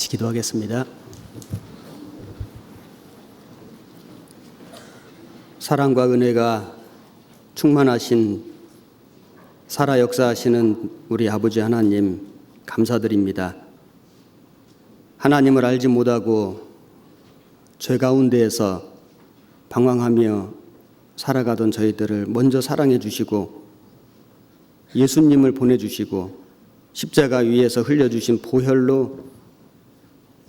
같이 기도하겠습니다. 사랑과 은혜가 충만하신 살아 역사하시는 우리 아버지 하나님 감사드립니다. 하나님을 알지 못하고 죄 가운데에서 방황하며 살아가던 저희들을 먼저 사랑해 주시고 예수님을 보내주시고 십자가 위에서 흘려주신 보혈로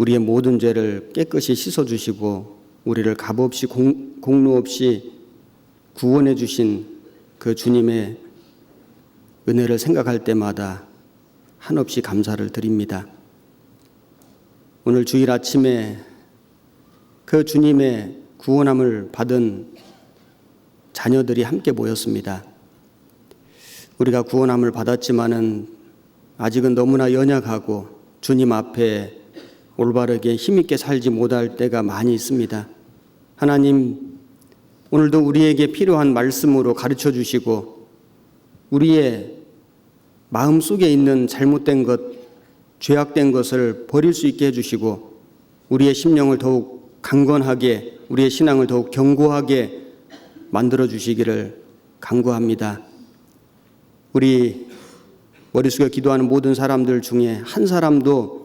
우리의 모든 죄를 깨끗이 씻어주시고 우리를 값없이 공로 없이 구원해 주신 그 주님의 은혜를 생각할 때마다 한없이 감사를 드립니다. 오늘 주일 아침에 그 주님의 구원함을 받은 자녀들이 함께 모였습니다. 우리가 구원함을 받았지만은 아직은 너무나 연약하고 주님 앞에 올바르게 힘있게 살지 못할 때가 많이 있습니다. 하나님, 오늘도 우리에게 필요한 말씀으로 가르쳐 주시고 우리의 마음속에 있는 잘못된 것, 죄악된 것을 버릴 수 있게 해주시고 우리의 심령을 더욱 강건하게, 우리의 신앙을 더욱 견고하게 만들어 주시기를 간구합니다. 우리 머릿속에 기도하는 모든 사람들 중에 한 사람도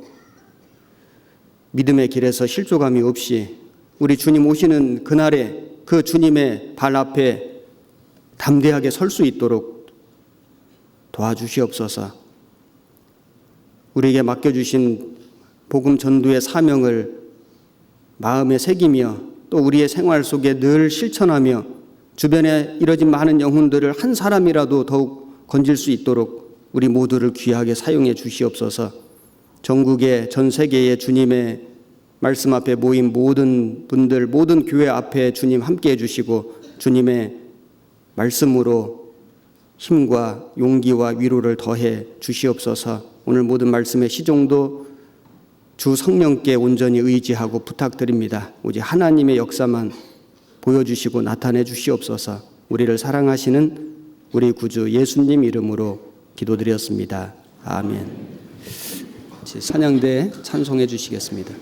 믿음의 길에서 실족함이 없이 우리 주님 오시는 그날에 그 주님의 발 앞에 담대하게 설 수 있도록 도와주시옵소서. 우리에게 맡겨주신 복음 전도의 사명을 마음에 새기며 또 우리의 생활 속에 늘 실천하며 주변에 이뤄진 많은 영혼들을 한 사람이라도 더욱 건질 수 있도록 우리 모두를 귀하게 사용해 주시옵소서. 전국의 전 세계의 주님의 말씀 앞에 모인 모든 분들, 모든 교회 앞에 주님 함께 해주시고 주님의 말씀으로 힘과 용기와 위로를 더해 주시옵소서. 오늘 모든 말씀의 시종도 주 성령께 온전히 의지하고 부탁드립니다. 오직 하나님의 역사만 보여주시고 나타내 주시옵소서. 우리를 사랑하시는 우리 구주 예수님 이름으로 기도드렸습니다. 아멘. 찬양대 찬송해 주시겠습니다.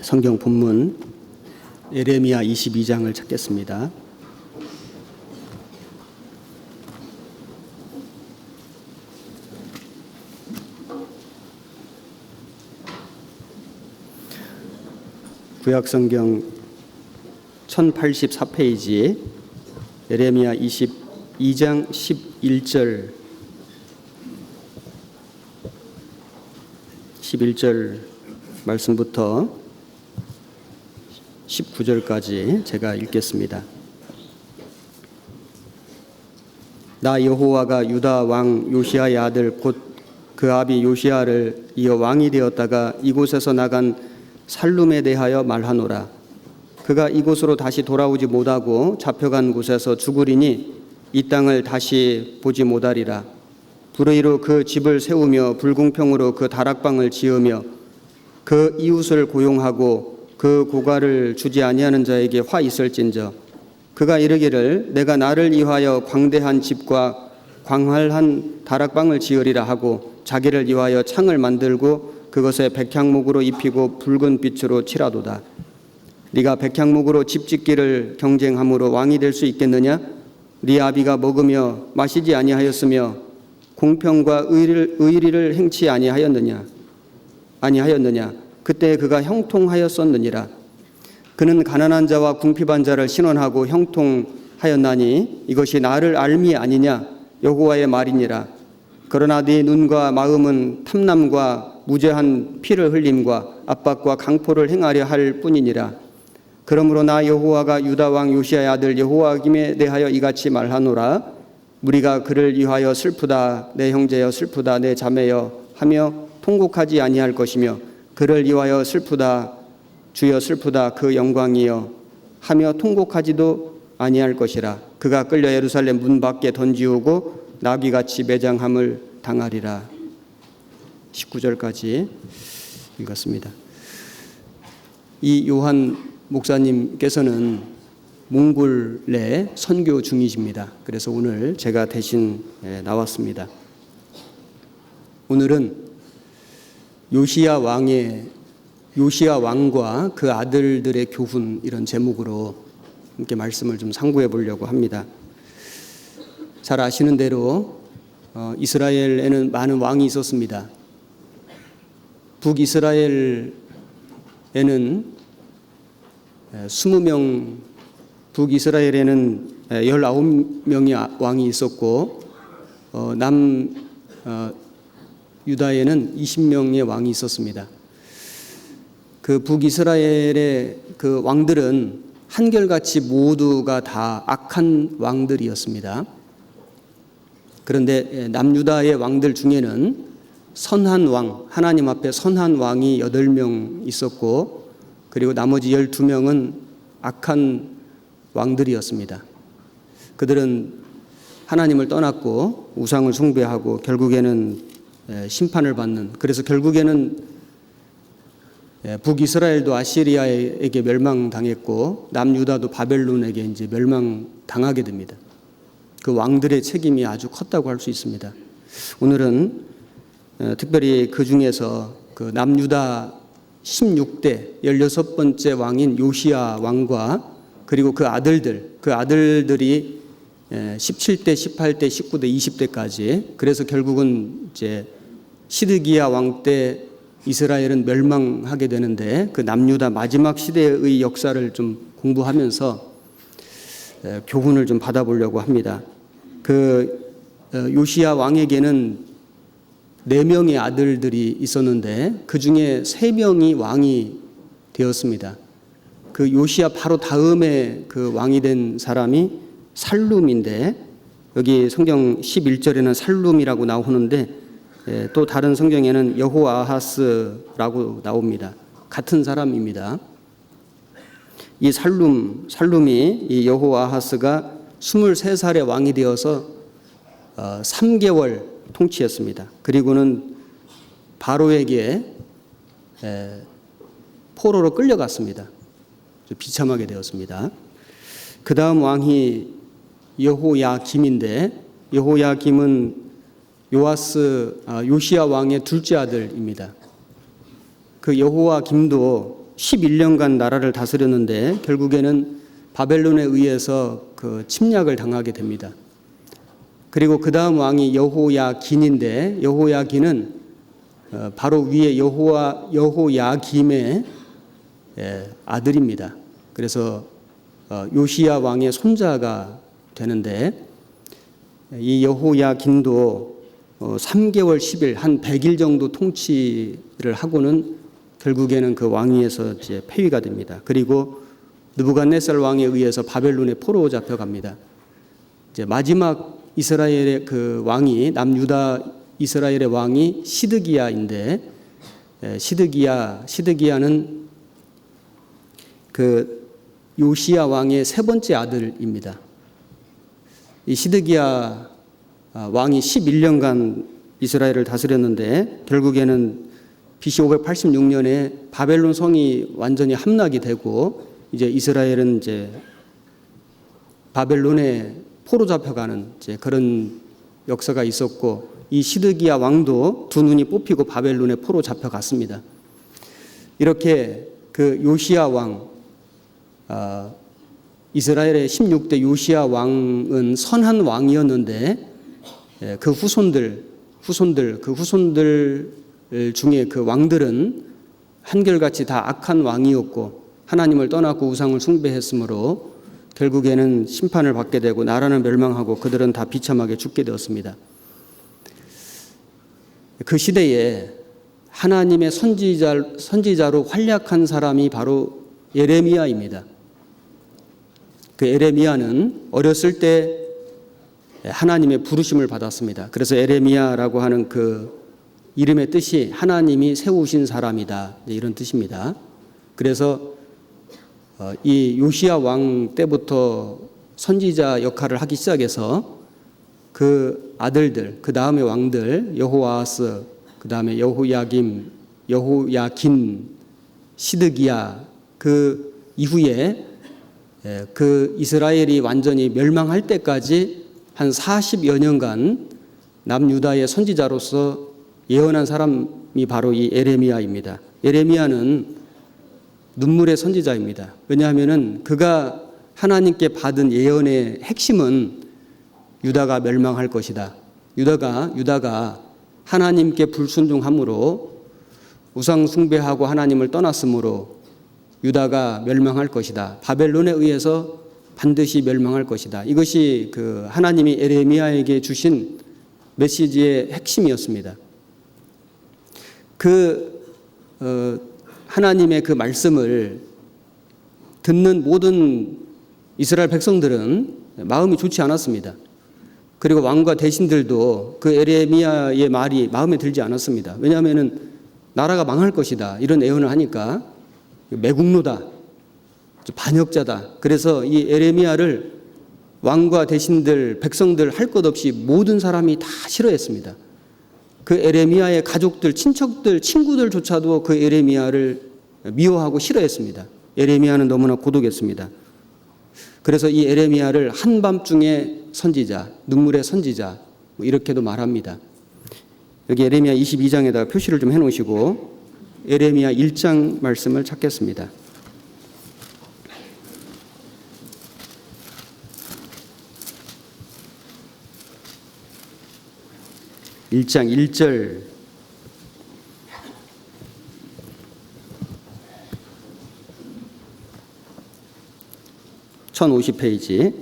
성경 본문 예레미야 22장을 찾겠습니다. 구약성경 1084페이지 예레미야 22장 11절 말씀부터 19절까지 제가 읽겠습니다. 나 여호와가 유다 왕 요시야의 아들 곧 그 아비 요시야를 이어 왕이 되었다가 이곳에서 나간 살룸에 대하여 말하노라. 그가 이곳으로 다시 돌아오지 못하고 잡혀간 곳에서 죽으리니 이 땅을 다시 보지 못하리라. 불의로 그 집을 세우며 불공평으로 그 다락방을 지으며 그 이웃을 고용하고 그 고가를 주지 아니하는 자에게 화 있을진저. 그가 이르기를 내가 나를 위하여 광대한 집과 광활한 다락방을 지으리라 하고 자기를 위하여 창을 만들고 그것에 백향목으로 입히고 붉은 빛으로 칠하도다. 네가 백향목으로 집 짓기를 경쟁함으로 왕이 될 수 있겠느냐? 네 아비가 먹으며 마시지 아니하였으며 공평과 의리를 행치 아니하였느냐? 그때 그가 형통하였었느니라. 그는 가난한 자와 궁핍한 자를 신원하고 형통하였나니 이것이 나를 알미 아니냐? 여호와의 말이니라. 그러나 네 눈과 마음은 탐남과 무죄한 피를 흘림과 압박과 강포를 행하려 할 뿐이니라. 그러므로 나 여호와가 유다 왕 요시야의 아들 여호와김에 대하여 이같이 말하노라. 무리가 그를 위하여 슬프다 내 형제여 슬프다 내 자매여 하며 통곡하지 아니할 것이며 그를 위하여 슬프다 주여 슬프다 그 영광이여 하며 통곡하지도 아니할 것이라. 그가 끌려 예루살렘 문 밖에 던지우고 나귀같이 매장함을 당하리라. 19절까지 읽었습니다. 이 요한 목사님께서는 몽골에 선교 중이십니다. 그래서 오늘 제가 대신 나왔습니다. 오늘은 요시야 왕과 그 아들들의 교훈 이런 제목으로 함께 말씀을 좀 상고해 보려고 합니다. 잘 아시는 대로 이스라엘에는 많은 왕이 있었습니다. 북이스라엘에는 20명, 북이스라엘에는 19명의 왕이 있었고 남유다에는 20명의 왕이 있었습니다. 그 북이스라엘의 그 왕들은 한결같이 모두가 다 악한 왕들이었습니다. 그런데 남유다의 왕들 중에는 선한 왕, 하나님 앞에 선한 왕이 8명 있었고 그리고 나머지 12명은 악한 왕들이었습니다. 그들은 하나님을 떠났고 우상을 숭배하고 결국에는 심판을 받는, 그래서 결국에는 북이스라엘도 아시리아에게 멸망당했고 남유다도 바벨론에게 이제 멸망당하게 됩니다. 그 왕들의 책임이 아주 컸다고 할 수 있습니다. 오늘은 특별히 그 중에서 그 남유다 16대 16번째 왕인 요시야 왕과 그리고 그 아들들이 17대, 18대, 19대, 20대까지, 그래서 결국은 이제 시드기야 왕 때 이스라엘은 멸망하게 되는데 그 남유다 마지막 시대의 역사를 좀 공부하면서 교훈을 좀 받아보려고 합니다. 그 요시야 왕에게는 4명의 아들들이 있었는데 그 중에 3명이 왕이 되었습니다. 그 요시야 바로 다음에 그 왕이 된 사람이 살룸인데 여기 성경 11절에는 살룸이라고 나오는데 또 다른 성경에는 여호아하스라고 나옵니다. 같은 사람입니다. 이 살룸이 이 여호아하스가 23살에 왕이 되어서 3개월 통치했습니다. 그리고는 바로에게 포로로 끌려갔습니다. 비참하게 되었습니다. 그 다음 왕이 여호야김인데 여호야김은 요시야 왕의 둘째 아들입니다. 그 여호야김도 11년간 나라를 다스렸는데 결국에는 바벨론에 의해서 그 침략을 당하게 됩니다. 그리고 그 다음 왕이 여호야긴인데 여호야긴은 바로 위에 여호야김의 아들입니다. 그래서 요시야 왕의 손자가 되는데 이 여호야긴도 3개월 10일 한 100일 정도 통치를 하고는 결국에는 그 왕위에서 이제 폐위가 됩니다. 그리고 느부갓네살 왕에 의해서 바벨론에 포로 잡혀갑니다. 이제 마지막 이스라엘의 그 왕이 남유다 이스라엘의 왕이 시드기야인데 시드기야는 그 요시야 왕의 세 번째 아들입니다. 이 시드기야 왕이 11년간 이스라엘을 다스렸는데 결국에는 BC 586년에 바벨론 성이 완전히 함락이 되고 이제 이스라엘은 이제 바벨론에 포로 잡혀가는 이제 그런 역사가 있었고 이 시드기야 왕도 두 눈이 뽑히고 바벨론에 포로 잡혀갔습니다. 이렇게 그 요시야 왕 이스라엘의 16대 요시야 왕은 선한 왕이었는데 그 후손들 중에 그 왕들은 한결같이 다 악한 왕이었고 하나님을 떠나고 우상을 숭배했으므로 결국에는 심판을 받게 되고 나라는 멸망하고 그들은 다 비참하게 죽게 되었습니다. 그 시대에 하나님의 선지자로 활약한 사람이 바로 예레미야입니다. 그 예레미야는 어렸을 때 하나님의 부르심을 받았습니다. 그래서 예레미야라고 하는 그 이름의 뜻이 하나님이 세우신 사람이다, 이런 뜻입니다. 그래서 이 요시야 왕 때부터 선지자 역할을 하기 시작해서 그 아들들, 그 다음에 왕들 여호아스, 그 다음에 여호야김, 여호야긴, 시드기야 그 이후에 그 이스라엘이 완전히 멸망할 때까지 한 40여 년간 남유다의 선지자로서 예언한 사람이 바로 이 예레미야입니다. 예레미야는 눈물의 선지자입니다. 왜냐하면 그가 하나님께 받은 예언의 핵심은 유다가 멸망할 것이다. 유다가 하나님께 불순종함으로 우상 숭배하고 하나님을 떠났으므로 유다가 멸망할 것이다. 바벨론에 의해서 반드시 멸망할 것이다. 이것이 그 하나님이 예레미야에게 주신 메시지의 핵심이었습니다. 하나님의 그 말씀을 듣는 모든 이스라엘 백성들은 마음이 좋지 않았습니다. 그리고 왕과 대신들도 그 예레미야의 말이 마음에 들지 않았습니다. 왜냐하면 나라가 망할 것이다 이런 예언을 하니까 매국노다, 반역자다. 그래서 이 예레미야를 왕과 대신들, 백성들 할 것 없이 모든 사람이 다 싫어했습니다. 그 예레미야의 가족들, 친척들, 친구들조차도 그 예레미야를 미워하고 싫어했습니다. 예레미야는 너무나 고독했습니다. 그래서 이 예레미야를 한밤중의 선지자, 눈물의 선지자 이렇게도 말합니다. 여기 예레미야 22장에다가 표시를 좀 해놓으시고 예레미야 1장 말씀을 찾겠습니다. (1장) 1절 (1050페이지)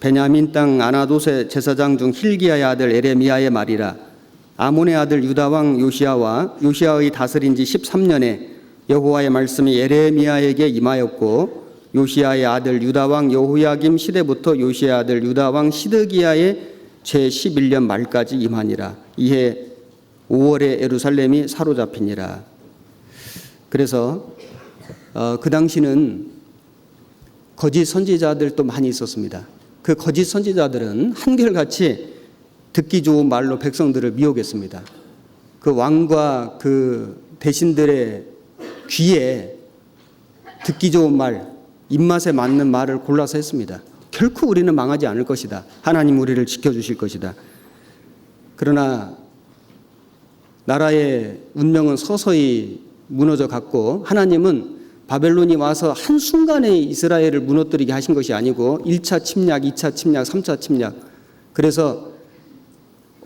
베냐민 땅 아나돗의 제사장 중 힐기야의 아들 예레미야의 말이라. 아몬의 아들 유다 왕 요시야의 다스린 지 13년에 여호와의 말씀이 예레미야에게 임하였고 요시야의 아들 유다 왕 여호야김 시대부터 요시야의 아들 유다 왕 시드기야의 제11년 말까지 임하니라. 이해 5월에 예루살렘이 사로잡히니라. 그래서 그 당시는 거짓 선지자들도 많이 있었습니다. 그 거짓 선지자들은 한결같이 듣기 좋은 말로 백성들을 미혹했습니다. 그 왕과 그 대신들의 귀에 듣기 좋은 말, 입맛에 맞는 말을 골라서 했습니다. 결코 우리는 망하지 않을 것이다. 하나님 우리를 지켜주실 것이다. 그러나 나라의 운명은 서서히 무너져 갔고, 하나님은 바벨론이 와서 한순간에 이스라엘을 무너뜨리게 하신 것이 아니고 1차 침략, 2차 침략, 3차 침략, 그래서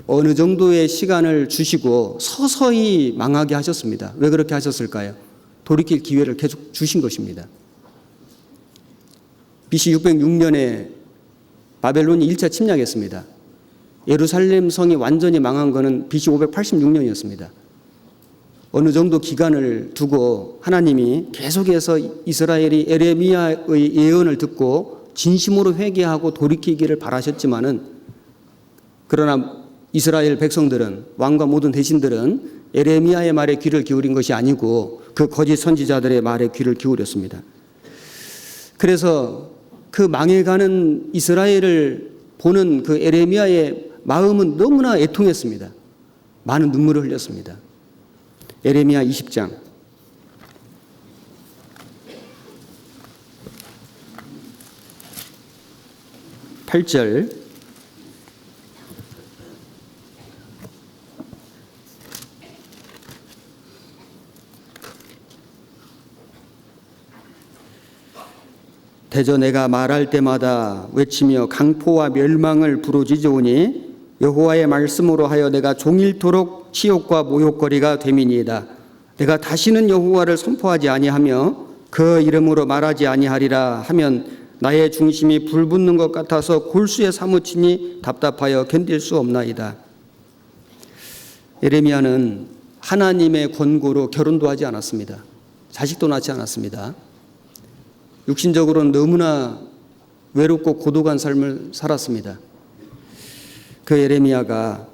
어느 정도의 시간을 주시고 서서히 망하게 하셨습니다. 왜 그렇게 하셨을까요? 돌이킬 기회를 계속 주신 것입니다. BC 606년에 바벨론이 1차 침략했습니다. 예루살렘 성이 완전히 망한 것은 BC 586년이었습니다. 어느 정도 기간을 두고 하나님이 계속해서 이스라엘이 에레미야의 예언을 듣고 진심으로 회개하고 돌이키기를 바라셨지만은, 그러나 이스라엘 백성들은, 왕과 모든 대신들은 에레미야의 말에 귀를 기울인 것이 아니고 그 거짓 선지자들의 말에 귀를 기울였습니다. 그래서 그 망해가는 이스라엘을 보는 그 에레미야의 마음은 너무나 애통했습니다. 많은 눈물을 흘렸습니다. 에레미야 20장 8절, 대저 내가 말할 때마다 외치며 강포와 멸망을 부르짖으오니 여호와의 말씀으로 하여 내가 종일토록 치욕과 모욕거리가 됨이니이다. 내가 다시는 여호와를 선포하지 아니하며 그 이름으로 말하지 아니하리라 하면 나의 중심이 불붙는 것 같아서 골수에 사무치니 답답하여 견딜 수 없나이다. 예레미야는 하나님의 권고로 결혼도 하지 않았습니다. 자식도 낳지 않았습니다. 육신적으로는 너무나 외롭고 고독한 삶을 살았습니다. 그 예레미야가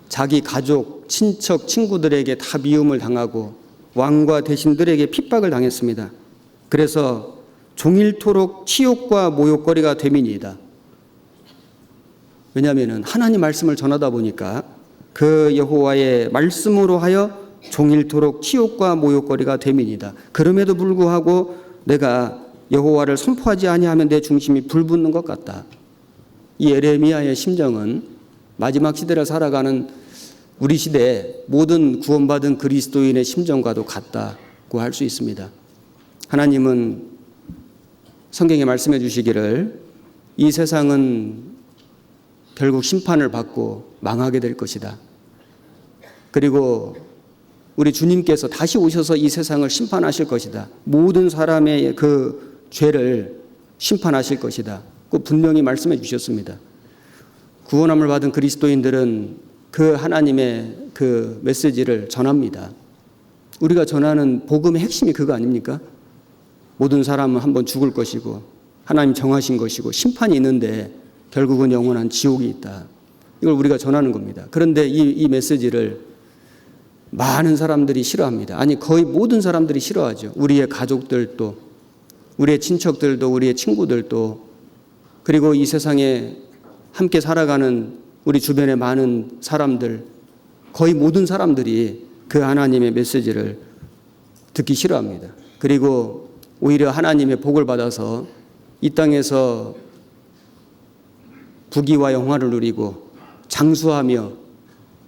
자기 가족, 친척, 친구들에게 다 미움을 당하고 왕과 대신들에게 핍박을 당했습니다. 그래서 종일토록 치욕과 모욕거리가 됨이니이다. 왜냐하면 하나님 말씀을 전하다 보니까 그 여호와의 말씀으로 하여 종일토록 치욕과 모욕거리가 됨이니이다. 그럼에도 불구하고 내가 여호와를 선포하지 아니하면 내 중심이 불붙는 것 같다. 이 예레미야의 심정은 마지막 시대를 살아가는 우리 시대의 모든 구원받은 그리스도인의 심정과도 같다고 할 수 있습니다. 하나님은 성경에 말씀해 주시기를 이 세상은 결국 심판을 받고 망하게 될 것이다. 그리고 우리 주님께서 다시 오셔서 이 세상을 심판하실 것이다. 모든 사람의 그 죄를 심판하실 것이다. 그 분명히 말씀해 주셨습니다. 구원함을 받은 그리스도인들은 그 하나님의 그 메시지를 전합니다. 우리가 전하는 복음의 핵심이 그거 아닙니까? 모든 사람은 한번 죽을 것이고 하나님 정하신 것이고 심판이 있는데 결국은 영원한 지옥이 있다. 이걸 우리가 전하는 겁니다. 그런데 이 메시지를 많은 사람들이 싫어합니다. 아니, 거의 모든 사람들이 싫어하죠. 우리의 가족들도, 우리의 친척들도, 우리의 친구들도, 그리고 이 세상에 함께 살아가는 우리 주변의 많은 사람들, 거의 모든 사람들이 그 하나님의 메시지를 듣기 싫어합니다. 그리고 오히려 하나님의 복을 받아서 이 땅에서 부귀와 영화를 누리고 장수하며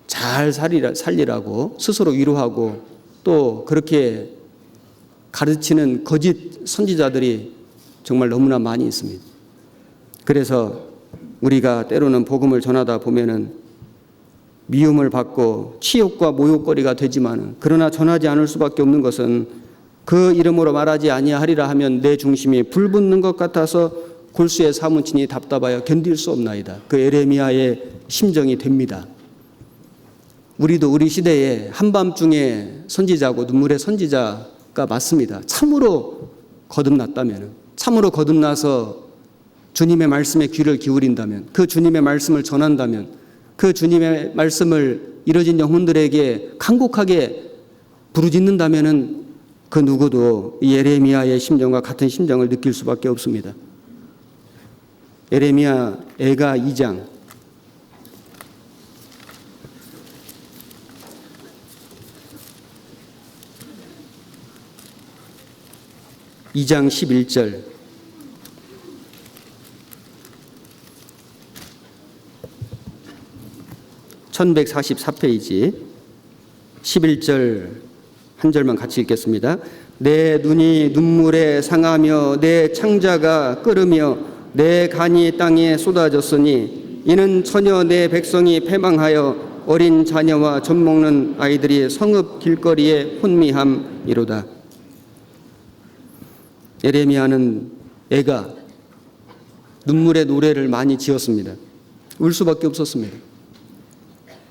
잘 살리라고 스스로 위로하고 또 그렇게 가르치는 거짓 선지자들이 정말 너무나 많이 있습니다. 그래서 우리가 때로는 복음을 전하다 보면은 미움을 받고 치욕과 모욕거리가 되지만, 그러나 전하지 않을 수밖에 없는 것은 그 이름으로 말하지 아니하리라 하면 내 중심이 불붙는 것 같아서 골수에 사무치니 답답하여 견딜 수 없나이다. 그 예레미야의 심정이 됩니다. 우리도 우리 시대에 한밤중에 선지자고 눈물의 선지자가 맞습니다. 참으로 거듭났다면, 참으로 거듭나서 주님의 말씀에 귀를 기울인다면, 그 주님의 말씀을 전한다면, 그 주님의 말씀을 이뤄진 영혼들에게 간곡하게 부르짖는다면 그 누구도 예레미야의 심정과 같은 심정을 느낄 수밖에 없습니다. 예레미야 애가 2장 11절, (1144페이지) 11절 한 절만 같이 읽겠습니다. 내 눈이 눈물에 상하며 내 창자가 끓으며 내 간이 땅에 쏟아졌으니 이는 처녀 내 백성이 패망하여 어린 자녀와 젖먹는 아이들이 성읍 길거리에 혼미함이로다. 예레미야는 애가 눈물의 노래를 많이 지었습니다. 울 수밖에 없었습니다.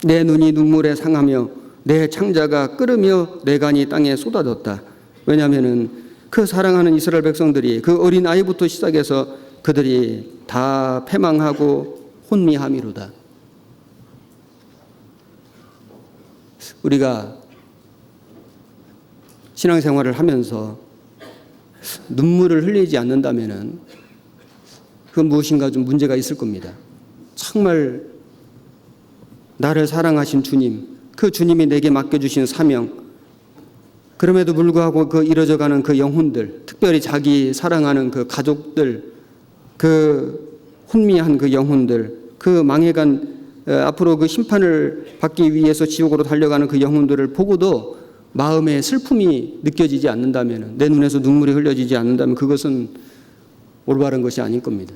내 눈이 눈물에 상하며 내 창자가 끓으며 내 간이 땅에 쏟아졌다. 왜냐하면 그 사랑하는 이스라엘 백성들이 그 어린 아이부터 시작해서 그들이 다 패망하고 혼미함이로다. 우리가 신앙생활을 하면서 눈물을 흘리지 않는다면 그건 무엇인가 좀 문제가 있을 겁니다. 정말 나를 사랑하신 주님, 그 주님이 내게 맡겨주신 사명, 그럼에도 불구하고 그 이뤄져가는 그 영혼들, 특별히 자기 사랑하는 그 가족들, 그 혼미한 그 영혼들, 그 망해간 앞으로 그 심판을 받기 위해서 지옥으로 달려가는 그 영혼들을 보고도 마음에 슬픔이 느껴지지 않는다면, 내 눈에서 눈물이 흘려지지 않는다면 그것은 올바른 것이 아닐 겁니다.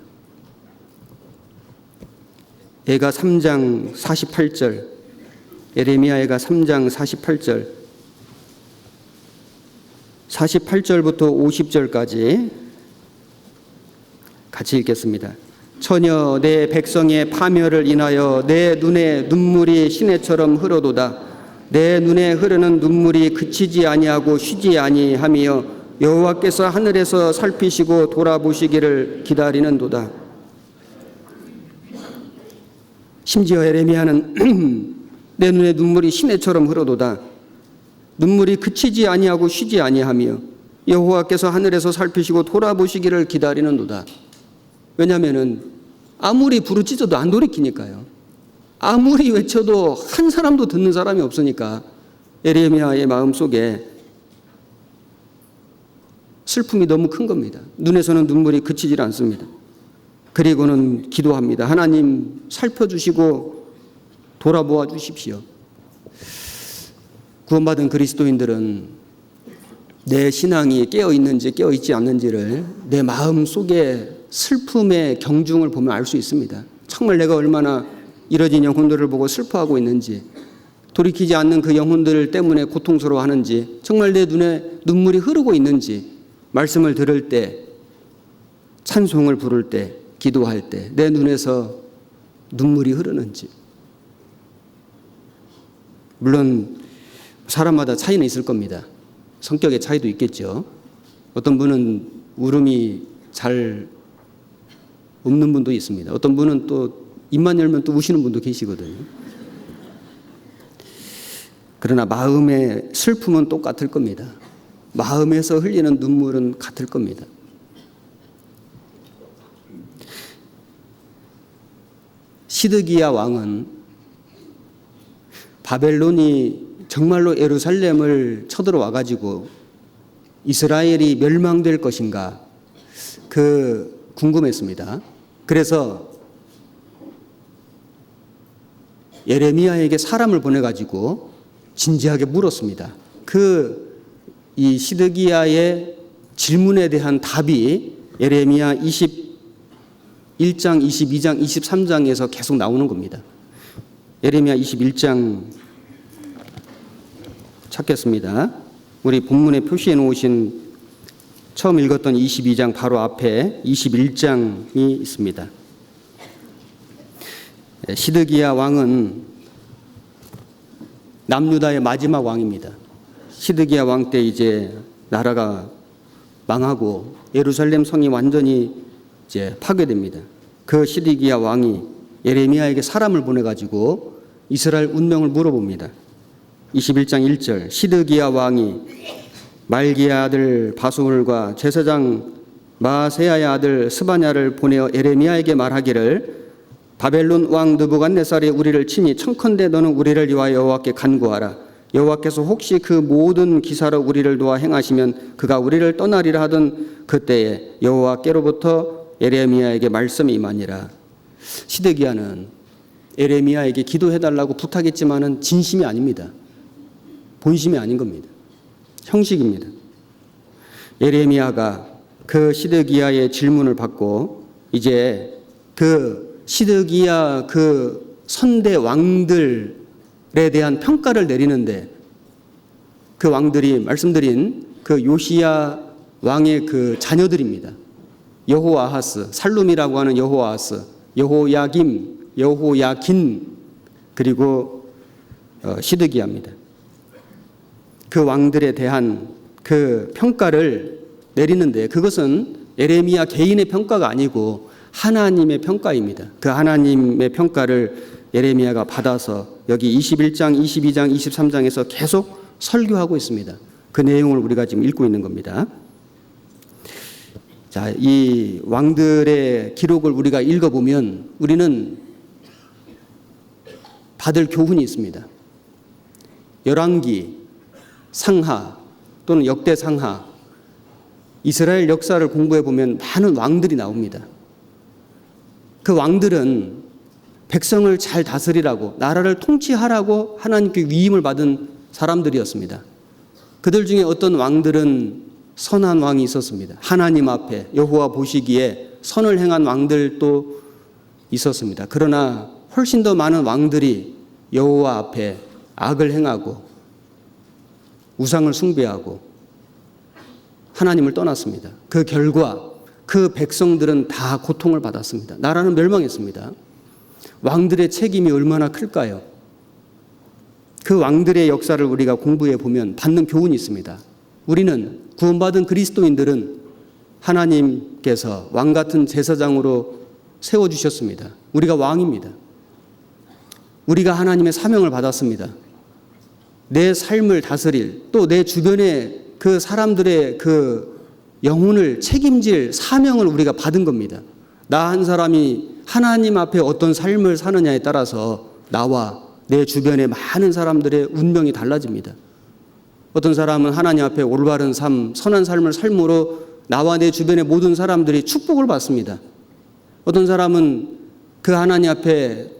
예가 3장 48절, 예레미야가 3장 48절, 48절부터 50절까지 같이 읽겠습니다. 처녀 내 백성의 파멸을 인하여 내 눈에 눈물이 시내처럼 흐르도다. 내 눈에 흐르는 눈물이 그치지 아니하고 쉬지 아니하며 여호와께서 하늘에서 살피시고 돌아보시기를 기다리는도다. 심지어 예레미야는 내 눈에 눈물이 시내처럼 흐르도다. 눈물이 그치지 아니하고 쉬지 아니하며 여호와께서 하늘에서 살피시고 돌아보시기를 기다리는도다. 왜냐하면 아무리 부르짖어도 안 돌이키니까요. 아무리 외쳐도 한 사람도 듣는 사람이 없으니까 예레미야의 마음속에 슬픔이 너무 큰 겁니다. 눈에서는 눈물이 그치질 않습니다. 그리고는 기도합니다. 하나님 살펴주시고 돌아보아 주십시오. 구원받은 그리스도인들은 내 신앙이 깨어있는지 깨어있지 않는지를 내 마음속에 슬픔의 경중을 보면 알 수 있습니다. 정말 내가 얼마나 이뤄진 영혼들을 보고 슬퍼하고 있는지, 돌이키지 않는 그 영혼들 때문에 고통스러워하는지, 정말 내 눈에 눈물이 흐르고 있는지, 말씀을 들을 때, 찬송을 부를 때, 기도할 때 내 눈에서 눈물이 흐르는지. 물론 사람마다 차이는 있을 겁니다. 성격의 차이도 있겠죠. 어떤 분은 울음이 잘 없는 분도 있습니다. 어떤 분은 또 입만 열면 또 우시는 분도 계시거든요. 그러나 마음의 슬픔은 똑같을 겁니다. 마음에서 흘리는 눈물은 같을 겁니다. 시드기야 왕은 바벨론이 정말로 예루살렘을 쳐들어와 가지고 이스라엘이 멸망될 것인가 궁금했습니다. 그래서 예레미야에게 사람을 보내 가지고 진지하게 물었습니다. 이 시드기야의 질문에 대한 답이 예레미야 21장, 22장, 23장에서 계속 나오는 겁니다. 예레미야 21장 찾겠습니다. 우리 본문에 표시해 놓으신 처음 읽었던 22장 바로 앞에 21장이 있습니다. 시드기야 왕은 남유다의 마지막 왕입니다. 시드기야 왕 때 이제 나라가 망하고 예루살렘 성이 완전히 이제 파괴됩니다. 그 시드기야 왕이 예레미야에게 사람을 보내가지고 이스라엘 운명을 물어봅니다. 21장 1절, 시드기야 왕이 말기야 아들 바수울과 제사장 마세야의 아들 스바냐를 보내어 예레미야에게 말하기를 바벨론 왕 느부갓네살이 우리를 치니 청컨대 너는 우리를 위하여 여호와께 간구하라. 여호와께서 혹시 그 모든 기사로 우리를 도와 행하시면 그가 우리를 떠나리라 하던 그때에 여호와께로부터 예레미야에게 말씀이 임하니라. 시드기야는 예레미야에게 기도해달라고 부탁했지만은 진심이 아닙니다. 본심이 아닌 겁니다. 형식입니다. 예레미야가 그 시드기야의 질문을 받고 이제 그 시드기야 그 선대 왕들에 대한 평가를 내리는데, 그 왕들이 말씀드린 그 요시야 왕의 그 자녀들입니다. 여호아하스, 살룸이라고 하는 여호아하스, 여호야김, 여호야긴, 그리고 시드기야입니다. 그 왕들에 대한 그 평가를 내리는데, 그것은 예레미야 개인의 평가가 아니고 하나님의 평가입니다. 그 하나님의 평가를 예레미야가 받아서 여기 21장, 22장, 23장에서 계속 설교하고 있습니다. 그 내용을 우리가 지금 읽고 있는 겁니다. 자, 이 왕들의 기록을 우리가 읽어보면 우리는 받을 교훈이 있습니다. 열왕기, 상하 또는 역대상하, 이스라엘 역사를 공부해 보면 많은 왕들이 나옵니다. 그 왕들은 백성을 잘 다스리라고, 나라를 통치하라고 하나님께 위임을 받은 사람들이었습니다. 그들 중에 어떤 왕들은 선한 왕이 있었습니다. 하나님 앞에 여호와 보시기에 선을 행한 왕들도 있었습니다. 그러나 훨씬 더 많은 왕들이 여호와 앞에 악을 행하고 우상을 숭배하고 하나님을 떠났습니다. 그 결과 그 백성들은 다 고통을 받았습니다. 나라는 멸망했습니다. 왕들의 책임이 얼마나 클까요? 그 왕들의 역사를 우리가 공부해 보면 받는 교훈이 있습니다. 우리는 구원받은 그리스도인들은 하나님께서 왕 같은 제사장으로 세워주셨습니다. 우리가 왕입니다. 우리가 하나님의 사명을 받았습니다. 내 삶을 다스릴, 또 내 주변의 그 사람들의 그 영혼을 책임질 사명을 우리가 받은 겁니다. 나 한 사람이 하나님 앞에 어떤 삶을 사느냐에 따라서 나와 내 주변의 많은 사람들의 운명이 달라집니다. 어떤 사람은 하나님 앞에 올바른 삶, 선한 삶을 삶으로 나와 내 주변의 모든 사람들이 축복을 받습니다. 어떤 사람은 그 하나님 앞에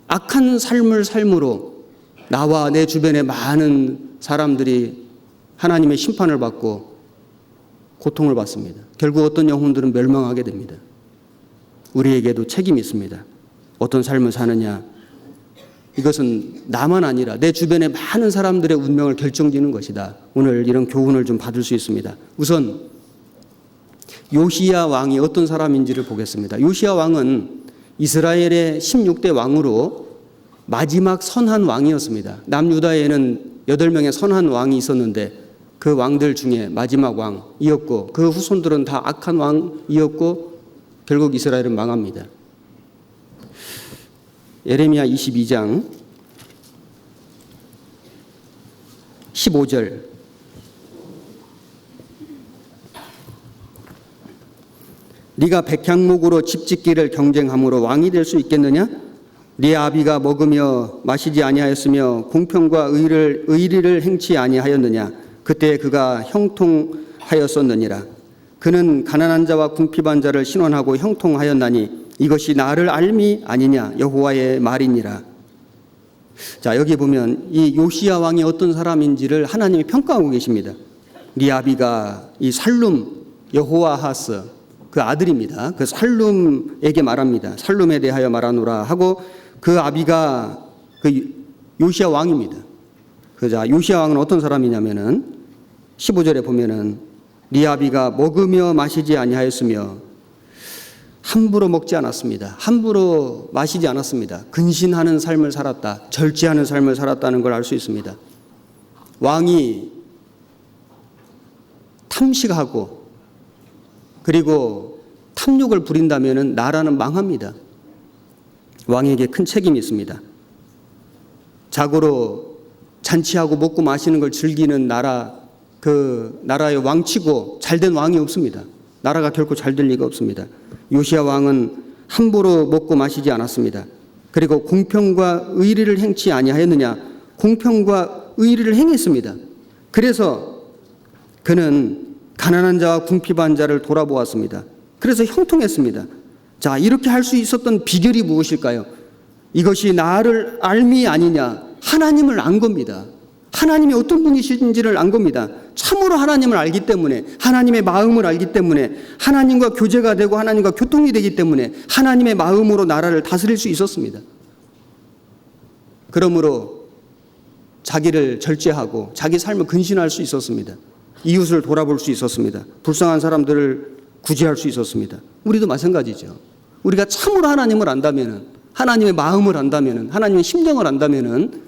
악한 삶을 삶으로 나와 내 주변의 많은 사람들이 하나님의 심판을 받고 고통을 받습니다. 결국 어떤 영혼들은 멸망하게 됩니다. 우리에게도 책임이 있습니다. 어떤 삶을 사느냐, 이것은 나만 아니라 내 주변의 많은 사람들의 운명을 결정짓는 것이다. 오늘 이런 교훈을 좀 받을 수 있습니다. 우선 요시야 왕이 어떤 사람인지를 보겠습니다. 요시야 왕은 이스라엘의 16대 왕으로 마지막 선한 왕이었습니다. 남유다에는 8명의 선한 왕이 있었는데 그 왕들 중에 마지막 왕이었고, 그 후손들은 다 악한 왕이었고 결국 이스라엘은 망합니다. 예레미야 22장 15절, 네가 백향목으로 집짓기를 경쟁함으로 왕이 될 수 있겠느냐? 네 아비가 먹으며 마시지 아니하였으며 공평과 의리를 행치 아니하였느냐? 그때 그가 형통하였었느니라. 그는 가난한 자와 궁핍한 자를 신원하고 형통하였나니 이것이 나를 알미 아니냐? 여호와의 말이니라. 자, 여기 보면 이 요시야 왕이 어떤 사람인지를 하나님이 평가하고 계십니다. 네 아비가 이 살룸 여호아하스 그 아들입니다. 그 살룸에게 말합니다. 살룸에 대하여 말하노라 하고, 그 아비가 그 요시야 왕입니다. 그자 요시야 왕은 어떤 사람이냐면은 15절에 보면은 네 아비가 먹으며 마시지 아니하였으며, 함부로 먹지 않았습니다. 함부로 마시지 않았습니다. 근신하는 삶을 살았다. 절제하는 삶을 살았다는 걸 알 수 있습니다. 왕이 탐식하고 그리고 탐욕을 부린다면 나라는 망합니다. 왕에게 큰 책임이 있습니다. 자고로 잔치하고 먹고 마시는 걸 즐기는 나라, 그 나라의 왕치고 잘된 왕이 없습니다. 나라가 결코 잘 될 리가 없습니다. 요시야 왕은 함부로 먹고 마시지 않았습니다. 그리고 공평과 의리를 행치 아니하였느냐? 공평과 의리를 행했습니다. 그래서 그는 가난한 자와 궁핍한 자를 돌아보았습니다. 그래서 형통했습니다. 자, 이렇게 할 수 있었던 비결이 무엇일까요? 이것이 나를 알미 아니냐? 하나님을 안 겁니다. 하나님이 어떤 분이신지를 안 겁니다. 참으로 하나님을 알기 때문에, 하나님의 마음을 알기 때문에, 하나님과 교제가 되고 하나님과 교통이 되기 때문에 하나님의 마음으로 나라를 다스릴 수 있었습니다. 그러므로 자기를 절제하고 자기 삶을 근신할 수 있었습니다. 이웃을 돌아볼 수 있었습니다. 불쌍한 사람들을 구제할 수 있었습니다. 우리도 마찬가지죠. 우리가 참으로 하나님을 안다면은, 하나님의 마음을 안다면은, 하나님의 심정을 안다면은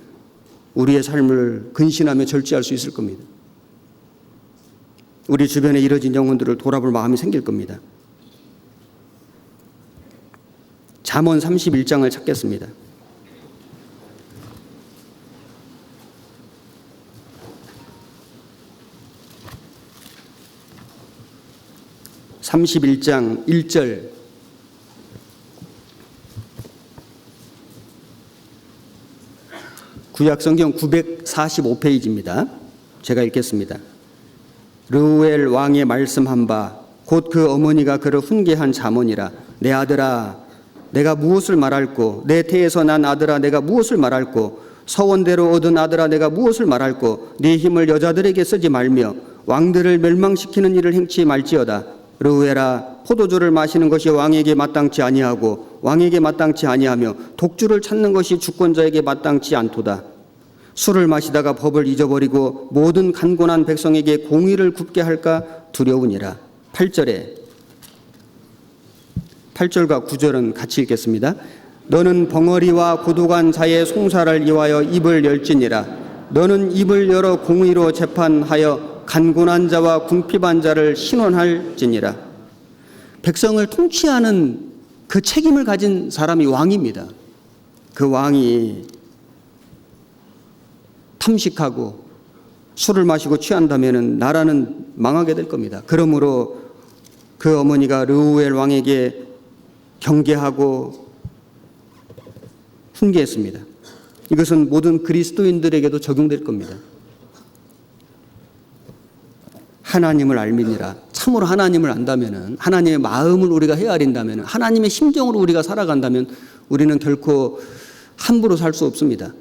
우리의 삶을 근신하며 절제할 수 있을 겁니다. 우리 주변에 이뤄진 영혼들을 돌아볼 마음이 생길 겁니다. 잠언 31장을 찾겠습니다. 31장 1절. 구약성경 945페이지입니다. 제가 읽겠습니다. 르우엘 왕의 말씀한 바 곧 그 어머니가 그를 훈계한 잠언이라. 내 아들아 내가 무엇을 말할꼬, 내 태에서 난 아들아 내가 무엇을 말할꼬, 서원대로 얻은 아들아 내가 무엇을 말할꼬. 네 힘을 여자들에게 쓰지 말며 왕들을 멸망시키는 일을 행치 말지어다. 르우엘아 포도주를 마시는 것이 왕에게 마땅치 아니하고 왕에게 마땅치 아니하며 독주를 찾는 것이 주권자에게 마땅치 않도다. 술을 마시다가 법을 잊어버리고 모든 간곤한 백성에게 공의를 굽게 할까 두려우니라. 8절과 9절은 같이 읽겠습니다. 너는 벙어리와 고독한 자의 송사를 이와여 입을 열지니라. 너는 입을 열어 공의로 재판하여 간곤한 자와 궁핍한 자를 신원할지니라. 백성을 통치하는 그 책임을 가진 사람이 왕입니다. 그 왕이 탐식하고 술을 마시고 취한다면 나라는 망하게 될 겁니다. 그러므로 그 어머니가 르우엘 왕에게 경계하고 훈계했습니다. 이것은 모든 그리스도인들에게도 적용될 겁니다. 하나님을 알미니라. 참으로 하나님을 안다면, 하나님의 마음을 우리가 헤아린다면, 하나님의 심정으로 우리가 살아간다면 우리는 결코 함부로 살 수 없습니다.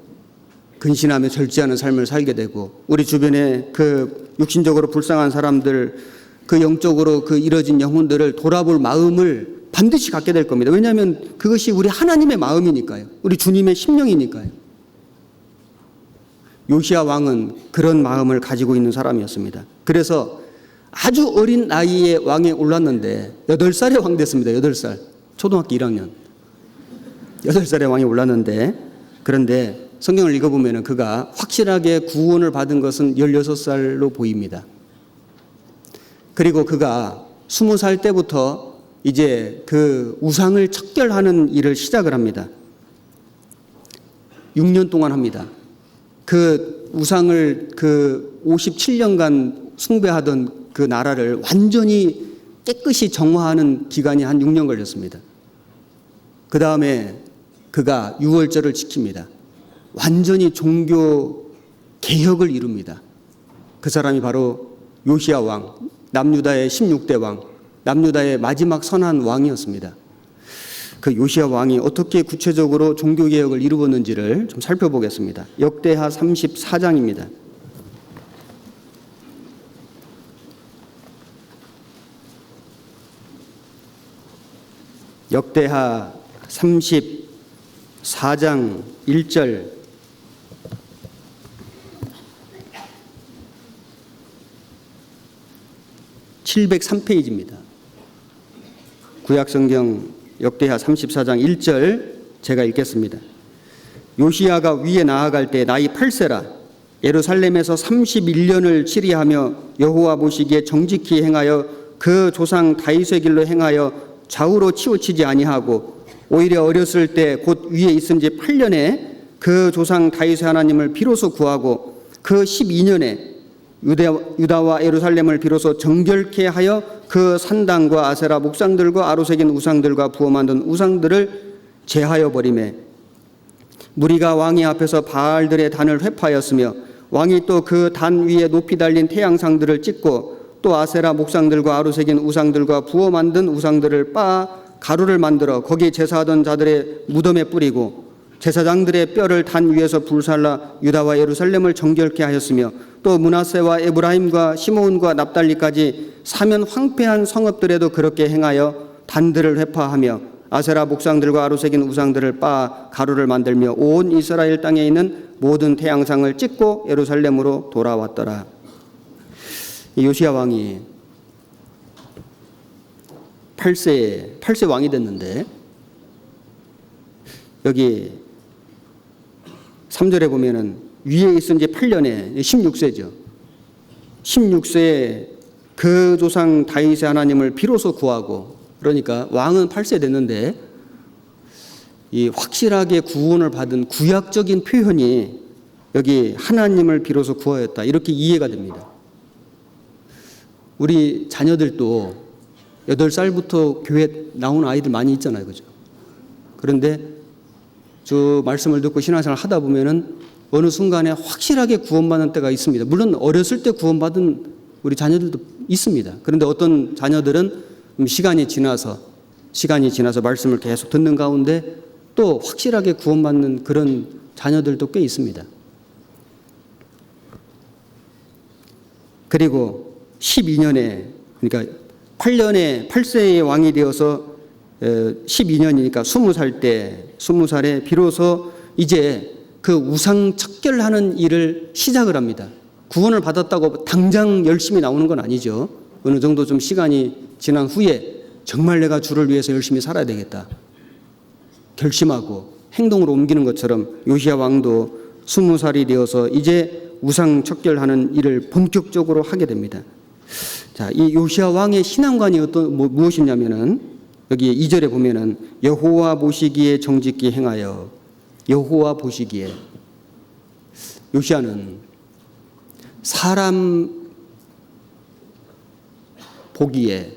근신하며 절제하는 삶을 살게 되고, 우리 주변에 그 육신적으로 불쌍한 사람들, 그 영적으로 그 이뤄진 영혼들을 돌아볼 마음을 반드시 갖게 될 겁니다. 왜냐하면 그것이 우리 하나님의 마음이니까요. 우리 주님의 심령이니까요. 요시야 왕은 그런 마음을 가지고 있는 사람이었습니다. 그래서 아주 어린 나이에 왕에 올랐는데 8살에 왕 됐습니다. 8살. 초등학교 1학년. 8살에 왕이 올랐는데, 그런데 성경을 읽어보면 그가 확실하게 구원을 받은 것은 16살로 보입니다. 그리고 그가 20살 때부터 이제 그 우상을 척결하는 일을 시작을 합니다. 6년 동안 합니다. 그 우상을 그 57년간 숭배하던 그 나라를 완전히 깨끗이 정화하는 기간이 한 6년 걸렸습니다. 그 다음에 그가 유월절을 지킵니다. 완전히 종교 개혁을 이룹니다. 그 사람이 바로 요시야 왕, 남유다의 16대 왕, 남유다의 마지막 선한 왕이었습니다. 그 요시야 왕이 어떻게 구체적으로 종교개혁을 이루었는지를 좀 살펴보겠습니다. 역대하 34장입니다. 역대하 34장 1절. (703페이지입니다) 구약성경 역대하 34장 1절 제가 읽겠습니다. 요시야가 위에 나아갈 때 나이 8세라. 예루살렘에서 31년을 치리하며 여호와 보시기에 정직히 행하여 그 조상 다윗의 길로 행하여 좌우로 치우치지 아니하고, 오히려 어렸을 때 곧 위에 있은 지 8년에 그 조상 다윗의 하나님을 비로소 구하고, 그 12년에 유다와 예루살렘을 비로소 정결케 하여 그 산당과 아세라 목상들과 아로새긴 우상들과 부어 만든 우상들을 제하여 버리매, 무리가 왕이 앞에서 바알들의 단을 회파하였으며, 왕이 또 그 단 위에 높이 달린 태양상들을 찍고, 또 아세라 목상들과 아로새긴 우상들과 부어 만든 우상들을 빻아 가루를 만들어 거기 제사하던 자들의 무덤에 뿌리고, 제사장들의 뼈를 단 위에서 불살라 유다와 예루살렘을 정결케 하였으며 또 므낫세와 에브라임과 시므온과 납달리까지 사면 황폐한 성읍들에도 그렇게 행하여 단들을 회파하며 아세라 목상들과 아로새긴 우상들을 빻아 가루를 만들며 온 이스라엘 땅에 있는 모든 태양상을 찍고 예루살렘으로 돌아왔더라. 요시야 왕이 8세 왕이 됐는데 여기 3절에 보면은 위에 있은 지 8년에 16세죠. 16세에 그 조상 다윗의 하나님을 비로소 구하고, 그러니까 왕은 8세 됐는데 이 확실하게 구원을 받은 구약적인 표현이 여기 하나님을 비로소 구하였다, 이렇게 이해가 됩니다. 우리 자녀들도 8살부터 교회 나오는 아이들 많이 있잖아요, 그죠? 그런데 저 말씀을 듣고 신앙생활 하다 보면은 어느 순간에 확실하게 구원받는 때가 있습니다. 물론 어렸을 때 구원받은 우리 자녀들도 있습니다. 그런데 어떤 자녀들은 시간이 지나서 말씀을 계속 듣는 가운데 또 확실하게 구원받는 그런 자녀들도 꽤 있습니다. 그리고 12년에, 그러니까 8세의 왕이 되어서 12년이니까 20살에 비로소 이제 그 우상 척결하는 일을 시작을 합니다. 구원을 받았다고 당장 열심히 나오는 건 아니죠. 어느 정도 좀 시간이 지난 후에 정말 내가 주를 위해서 열심히 살아야 되겠다 결심하고 행동으로 옮기는 것처럼 요시야 왕도 20살이 되어서 이제 우상 척결하는 일을 본격적으로 하게 됩니다. 자, 이 요시야 왕의 신앙관이 무엇이냐면은 여기 2절에 보면은 여호와 보시기에 정직히 행하여, 여호와 보시기에, 요시야는 사람 보기에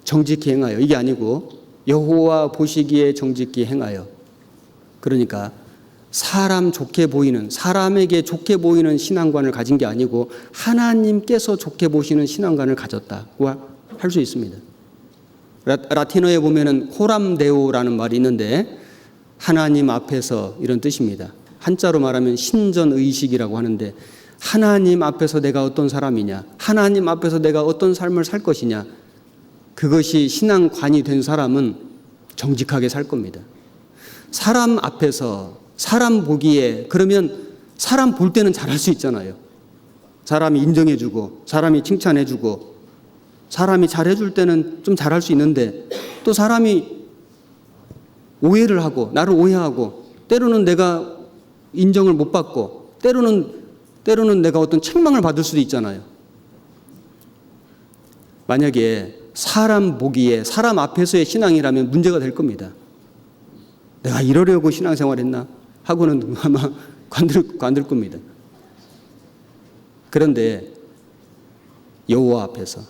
정직히 행하여, 이게 아니고 여호와 보시기에 정직히 행하여, 그러니까 사람 좋게 보이는, 사람에게 좋게 보이는 신앙관을 가진 게 아니고 하나님께서 좋게 보시는 신앙관을 가졌다고 할 수 있습니다. 라틴어에 보면은 코람데오라는 말이 있는데 하나님 앞에서, 이런 뜻입니다. 한자로 말하면 신전의식이라고 하는데, 하나님 앞에서 내가 어떤 사람이냐, 하나님 앞에서 내가 어떤 삶을 살 것이냐, 그것이 신앙관이 된 사람은 정직하게 살 겁니다. 사람 앞에서, 사람 보기에, 그러면 사람 볼 때는 잘할 수 있잖아요. 사람이 인정해주고 사람이 칭찬해주고 사람이 잘해줄 때는 좀 잘할 수 있는데, 또 사람이 오해를 하고 나를 오해하고 때로는 내가 인정을 못 받고 때로는 내가 어떤 책망을 받을 수도 있잖아요. 만약에 사람 보기에, 사람 앞에서의 신앙이라면 문제가 될 겁니다. 내가 이러려고 신앙생활했나 하고는 아마 관들 겁니다. 그런데 여호와 앞에서,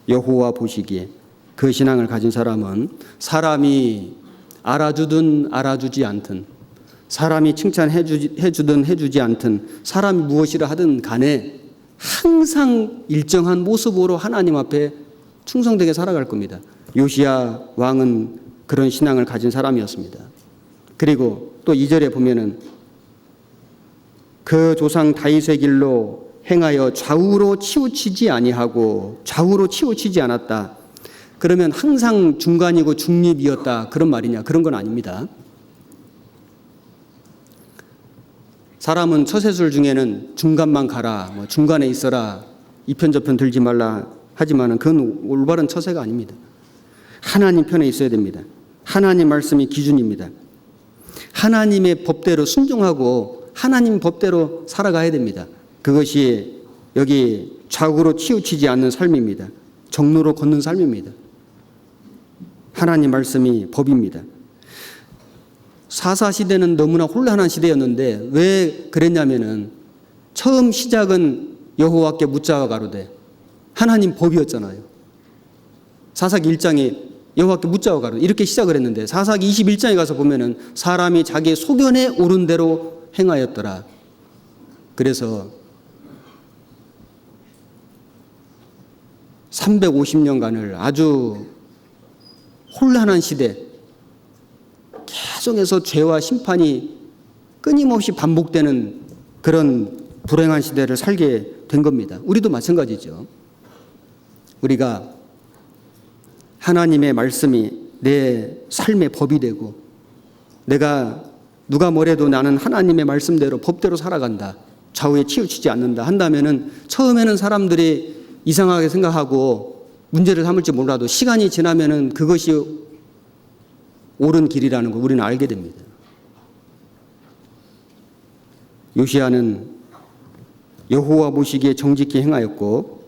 여호와 보시기에 그 신앙을 가진 사람은 사람이 알아주든 알아주지 않든, 사람이 칭찬해주든 해주지 않든, 사람이 무엇이라 하든 간에 항상 일정한 모습으로 하나님 앞에 충성되게 살아갈 겁니다. 요시야 왕은 그런 신앙을 가진 사람이었습니다. 그리고 또 2절에 보면은 그 조상 다윗의 길로 행하여 좌우로 치우치지 아니하고, 좌우로 치우치지 않았다. 그러면 항상 중간이고 중립이었다, 그런 말이냐? 그런 건 아닙니다. 사람은 처세술 중에는 중간만 가라, 중간에 있어라, 이편 저편 들지 말라 하지만은 그건 올바른 처세가 아닙니다. 하나님 편에 있어야 됩니다. 하나님 말씀이 기준입니다. 하나님의 법대로 순종하고 하나님 법대로 살아가야 됩니다. 그것이 여기 좌우로 치우치지 않는 삶입니다. 정로로 걷는 삶입니다. 하나님 말씀이 법입니다. 사사시대는 너무나 혼란한 시대였는데 왜 그랬냐면은 처음 시작은 여호와께 묻자와 가로되, 하나님 법이었잖아요. 사사기 1장에 여호와께 묻자와 가로되 이렇게 시작을 했는데, 사사기 21장에 가서 보면은 사람이 자기의 소견에 옳은 대로 행하였더라. 그래서 350년간을 아주 혼란한 시대, 계속해서 죄와 심판이 끊임없이 반복되는 그런 불행한 시대를 살게 된 겁니다. 우리도 마찬가지죠. 우리가 하나님의 말씀이 내 삶의 법이 되고 내가 누가 뭐래도 나는 하나님의 말씀대로 법대로 살아간다, 좌우에 치우치지 않는다 한다면은 처음에는 사람들이 이상하게 생각하고 문제를 삼을지 몰라도 시간이 지나면은 그것이 옳은 길이라는 걸 우리는 알게 됩니다. 요시야는 여호와 보시기에 정직히 행하였고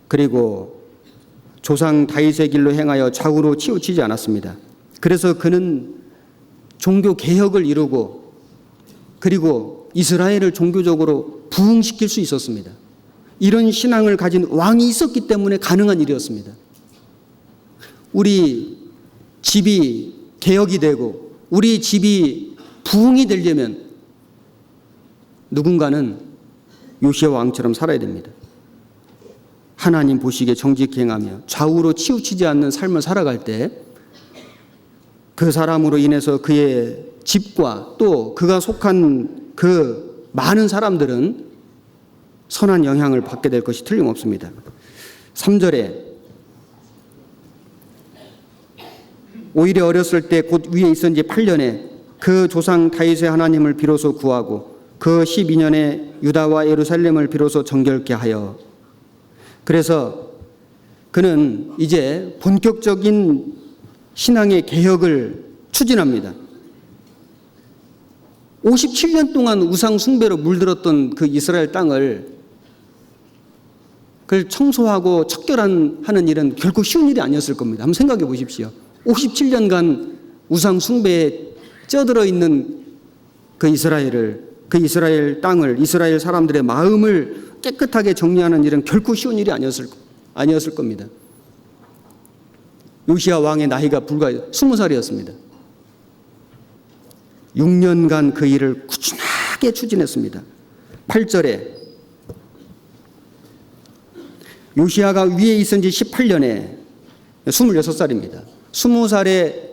그리고 조상 다윗의 길로 행하여 좌우로 치우치지 않았습니다. 그래서 그는 종교 개혁을 이루고 그리고 이스라엘을 종교적으로 부흥시킬 수 있었습니다. 이런 신앙을 가진 왕이 있었기 때문에 가능한 일이었습니다. 우리 집이 개혁이 되고 우리 집이 부흥이 되려면 누군가는 요시야 왕처럼 살아야 됩니다. 하나님 보시기에 정직히 행하며 좌우로 치우치지 않는 삶을 살아갈 때 그 사람으로 인해서 그의 집과 또 그가 속한 그 많은 사람들은 선한 영향을 받게 될 것이 틀림없습니다. 3절에 오히려 어렸을 때 곧 위에 있은 지 8년에 그 조상 다윗의 하나님을 비로소 구하고 그 12년에 유다와 예루살렘을 비로소 정결케 하여, 그래서 그는 이제 본격적인 신앙의 개혁을 추진합니다. 57년 동안 우상 숭배로 물들었던 그 이스라엘 땅을 그걸 청소하고 척결하는 일은 결코 쉬운 일이 아니었을 겁니다. 한번 생각해 보십시오. 57년간 우상 숭배에 쪄들어 있는 그 이스라엘 땅을, 이스라엘 사람들의 마음을 깨끗하게 정리하는 일은 결코 쉬운 일이 아니었을 겁니다. 요시야 왕의 나이가 불과 20살이었습니다. 6년간 그 일을 꾸준하게 추진했습니다. 8절에 요시야가 위에 있은 지 18년에 26살입니다. 20살에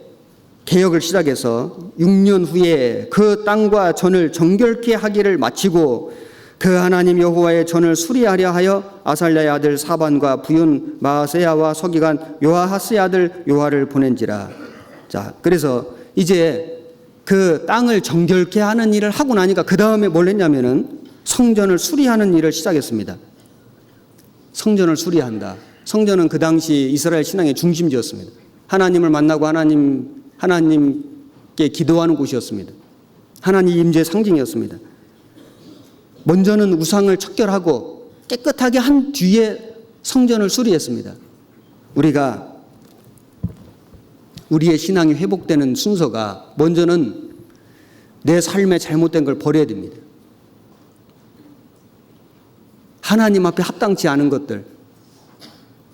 개혁을 시작해서 6년 후에 그 땅과 전을 정결케 하기를 마치고 그 하나님 여호와의 전을 수리하려 하여 아살랴의 아들 사반과 부윤 마아세야와 서기관 요아하스의 아들 요아를 보낸지라. 자, 그래서 이제 그 땅을 정결케 하는 일을 하고 나니까 그 다음에 뭘 했냐면은 성전을 수리하는 일을 시작했습니다. 성전을 수리한다. 성전은 그 당시 이스라엘 신앙의 중심지였습니다. 하나님을 만나고 하나님께 기도하는 곳이었습니다. 하나님 임재의 상징이었습니다. 먼저는 우상을 척결하고 깨끗하게 한 뒤에 성전을 수리했습니다. 우리가 우리의 신앙이 회복되는 순서가 먼저는 내 삶에 잘못된 걸 버려야 됩니다. 하나님 앞에 합당치 않은 것들,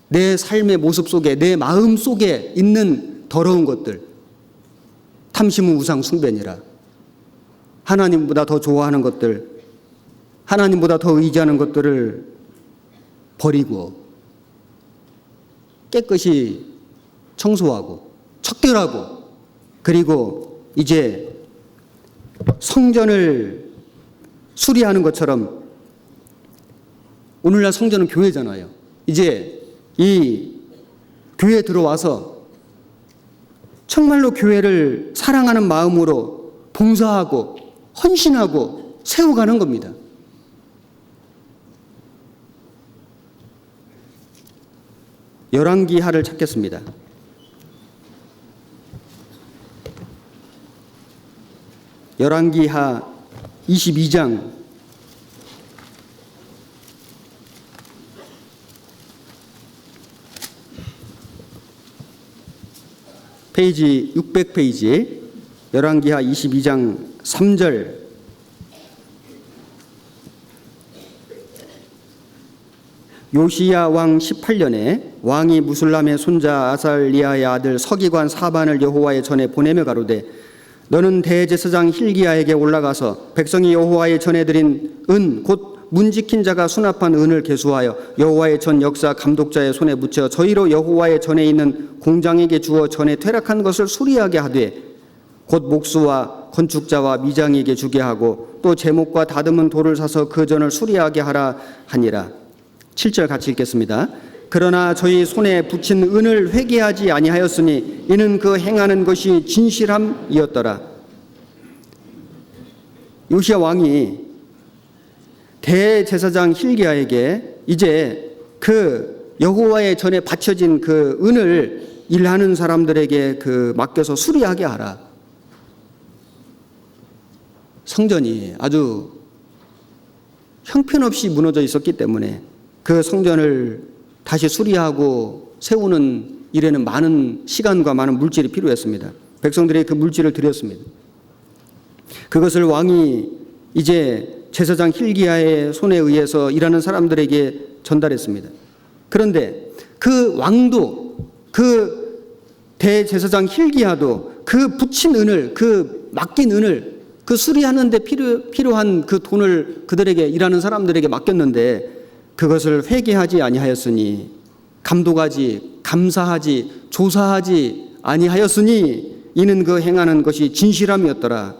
내 삶의 모습 속에, 내 마음 속에 있는 더러운 것들, 탐심은 우상 숭배니라. 하나님보다 더 좋아하는 것들, 하나님보다 더 의지하는 것들을 버리고 깨끗이 청소하고 척결하고 그리고 이제 성전을 수리하는 것처럼, 오늘날 성전은 교회잖아요. 이제 이 교회에 들어와서 정말로 교회를 사랑하는 마음으로 봉사하고 헌신하고 세워가는 겁니다. 열왕기하를 찾겠습니다. 열왕기하 22장 페이지 600페이지 열왕기하 22장 3절. 요시야 왕 18년에 왕이 무술람의 손자 아살리아의 아들 서기관 사반을 여호와의 전에 보내며 가로되 너는 대제사장 hil기야에게 올라가서 백성이 여호와의 전에 드린 은 곧 문지킨 자가 수납한 은을 계수하여 여호와의 전 역사 감독자의 손에 붙여 저희로 여호와의 전에 있는 공장에게 주어 전에 퇴락한 것을 수리하게 하되 곧 목수와 건축자와 미장에게 주게 하고 또 제목과 다듬은 돌을 사서 그 전을 수리하게 하라 하니라. 7절 같이 읽겠습니다. 그러나 저희 손에 붙인 은을 회개하지 아니하였으니 이는 그 행하는 것이 진실함이었더라. 요시야 왕이 대제사장 hil기야에게 이제 그 여호와의 전에 바쳐진 그 은을 일하는 사람들에게 맡겨서 수리하게 하라. 성전이 아주 형편없이 무너져 있었기 때문에 그 성전을 다시 수리하고 세우는 일에는 많은 시간과 많은 물질이 필요했습니다. 백성들이 그 물질을 드렸습니다. 그것을 왕이 이제 제사장 hil기야의 손에 의해서 일하는 사람들에게 전달했습니다. 그런데 그 왕도 그 대제사장 hil기야도 그 붙인 은을, 그 맡긴 은을, 그 수리하는 데 필요한 그 돈을 그들에게, 일하는 사람들에게 맡겼는데 그것을 회개하지 아니하였으니, 감독하지, 감사하지, 조사하지 아니하였으니 이는 그 행하는 것이 진실함이었더라.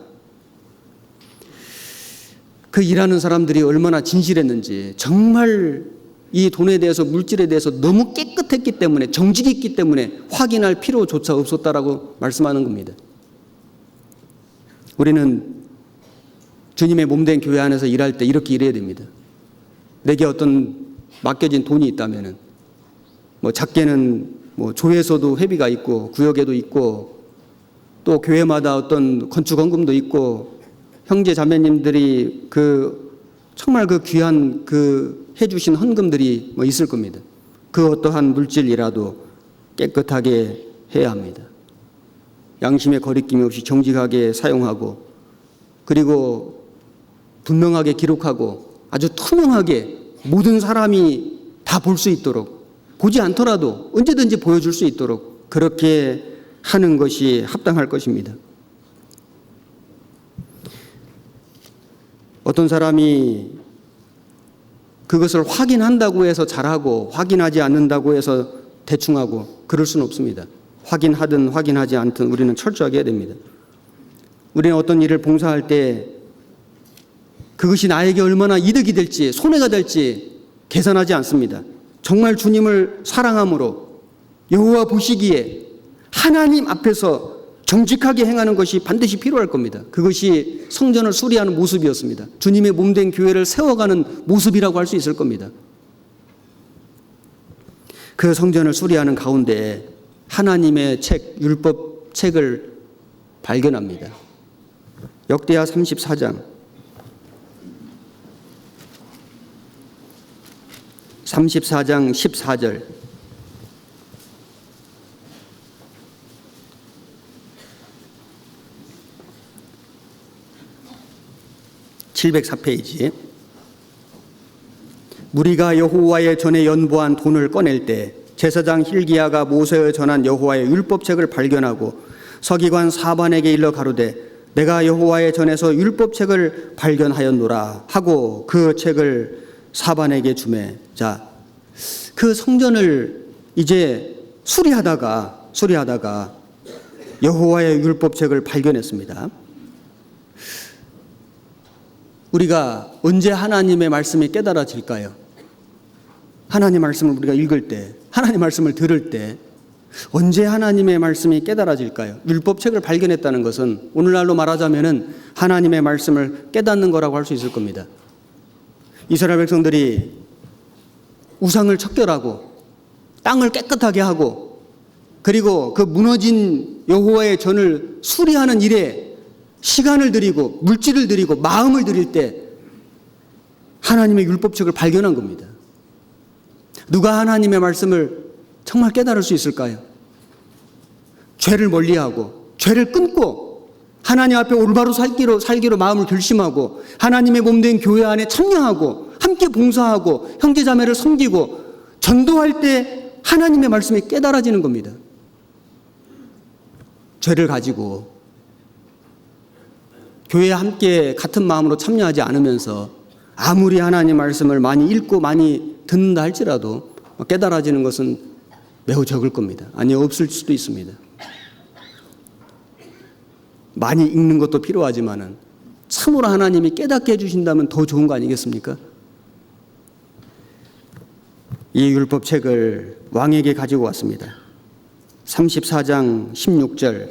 그 일하는 사람들이 얼마나 진실했는지, 정말 이 돈에 대해서, 물질에 대해서 너무 깨끗했기 때문에, 정직이 있기 때문에 확인할 필요조차 없었다라고 말씀하는 겁니다. 우리는 주님의 몸된 교회 안에서 일할 때 이렇게 일해야 됩니다. 내게 어떤 맡겨진 돈이 있다면은, 작게는 조에서도 회비가 있고, 구역에도 있고, 또 교회마다 어떤 건축 헌금도 있고, 형제 자매님들이 정말 그 귀한 해주신 헌금들이 있을 겁니다. 그 어떠한 물질이라도 깨끗하게 해야 합니다. 양심의 거리낌이 없이 정직하게 사용하고, 그리고 분명하게 기록하고 아주 투명하게 모든 사람이 다 볼 수 있도록, 보지 않더라도 언제든지 보여줄 수 있도록 그렇게 하는 것이 합당할 것입니다. 어떤 사람이 그것을 확인한다고 해서 잘하고 확인하지 않는다고 해서 대충하고 그럴 수는 없습니다. 확인하든 확인하지 않든 우리는 철저하게 해야 됩니다. 우리는 어떤 일을 봉사할 때 그것이 나에게 얼마나 이득이 될지, 손해가 될지 계산하지 않습니다. 정말 주님을 사랑함으로 여호와 보시기에 하나님 앞에서 정직하게 행하는 것이 반드시 필요할 겁니다. 그것이 성전을 수리하는 모습이었습니다. 주님의 몸된 교회를 세워가는 모습이라고 할 수 있을 겁니다. 그 성전을 수리하는 가운데 하나님의 책, 율법 책을 발견합니다. 역대하 34장 14절 704페이지. 무리가 여호와의 전에 연보한 돈을 꺼낼 때 제사장 hil기야가 모세에 전한 여호와의 율법책을 발견하고 서기관 사반에게 일러 가로되 내가 여호와의 전에서 율법책을 발견하였노라 하고 그 책을 사반에게 주매. 자, 그 성전을 이제 수리하다가 여호와의 율법책을 발견했습니다. 우리가 언제 하나님의 말씀이 깨달아질까요? 하나님 말씀을 우리가 읽을 때, 하나님 말씀을 들을 때 언제 하나님의 말씀이 깨달아질까요? 율법책을 발견했다는 것은 오늘날로 말하자면은 하나님의 말씀을 깨닫는 거라고 할 수 있을 겁니다. 이스라엘 백성들이 우상을 척결하고 땅을 깨끗하게 하고 그리고 그 무너진 여호와의 전을 수리하는 일에 시간을 들이고 물질을 들이고 마음을 들일 때 하나님의 율법책을 발견한 겁니다. 누가 하나님의 말씀을 정말 깨달을 수 있을까요? 죄를 멀리하고 죄를 끊고 하나님 앞에 올바로 살기로 마음을 결심하고 하나님의 몸된 교회 안에 참여하고 함께 봉사하고 형제자매를 섬기고 전도할 때 하나님의 말씀이 깨달아지는 겁니다. 죄를 가지고 교회에 함께 같은 마음으로 참여하지 않으면서 아무리 하나님 말씀을 많이 읽고 많이 듣는다 할지라도 깨달아지는 것은 매우 적을 겁니다. 아니, 없을 수도 있습니다. 많이 읽는 것도 필요하지만은 참으로 하나님이 깨닫게 해주신다면 더 좋은 거 아니겠습니까? 이 율법책을 왕에게 가지고 왔습니다. 34장 16절.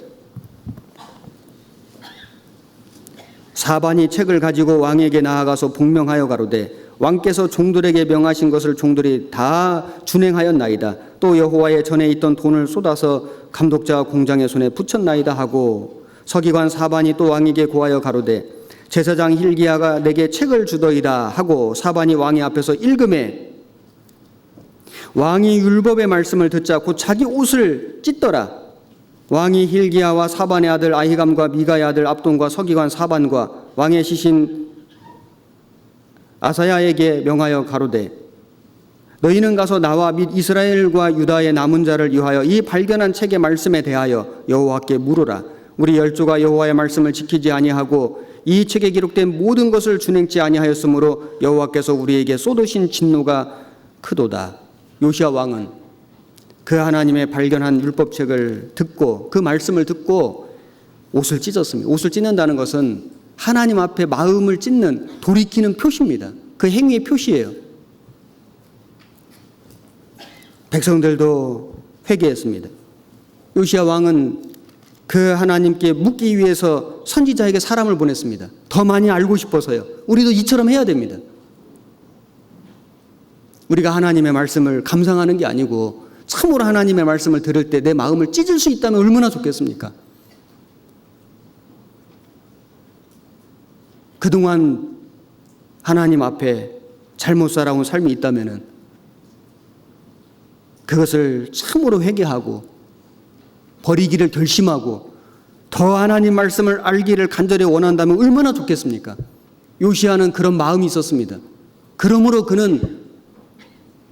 사반이 책을 가지고 왕에게 나아가서 복명하여 가로되 왕께서 종들에게 명하신 것을 종들이 다 준행하였나이다. 또 여호와의 전에 있던 돈을 쏟아서 감독자 공장의 손에 붙였나이다 하고, 서기관 사반이 또 왕에게 고하여 가로되 제사장 hil기야가 내게 책을 주더이다 하고 사반이 왕의 앞에서 읽음에 왕이 율법의 말씀을 듣자 곧 자기 옷을 찢더라. 왕이 hil기야와 사반의 아들 아히감과 미가의 아들 압돈과 서기관 사반과 왕의 시신 아사야에게 명하여 가로되 너희는 가서 나와 및 이스라엘과 유다의 남은 자를 위하여 이 발견한 책의 말씀에 대하여 여호와께 물으라. 우리 열조가 여호와의 말씀을 지키지 아니하고 이 책에 기록된 모든 것을 준행치 아니하였으므로 여호와께서 우리에게 쏟으신 진노가 크도다. 요시야 왕은 그 하나님의 발견한 율법책을 듣고 그 말씀을 듣고 옷을 찢었습니다. 옷을 찢는다는 것은 하나님 앞에 마음을 찢는, 돌이키는 표시입니다. 그 행위의 표시예요. 백성들도 회개했습니다. 요시야 왕은 그 하나님께 묻기 위해서 선지자에게 사람을 보냈습니다. 더 많이 알고 싶어서요. 우리도 이처럼 해야 됩니다. 우리가 하나님의 말씀을 감상하는 게 아니고 참으로 하나님의 말씀을 들을 때 내 마음을 찢을 수 있다면 얼마나 좋겠습니까? 그동안 하나님 앞에 잘못 살아온 삶이 있다면 그것을 참으로 회개하고 버리기를 결심하고 더 하나님 말씀을 알기를 간절히 원한다면 얼마나 좋겠습니까? 요시야는 그런 마음이 있었습니다. 그러므로 그는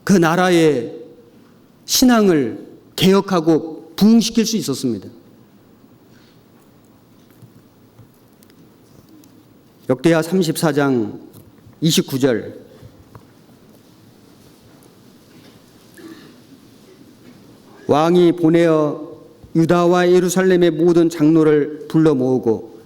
그 나라의 신앙을 개혁하고 부흥시킬 수 있었습니다. 역대하 34장 29절. 왕이 보내어 유다와 예루살렘의 모든 장로를 불러 모으고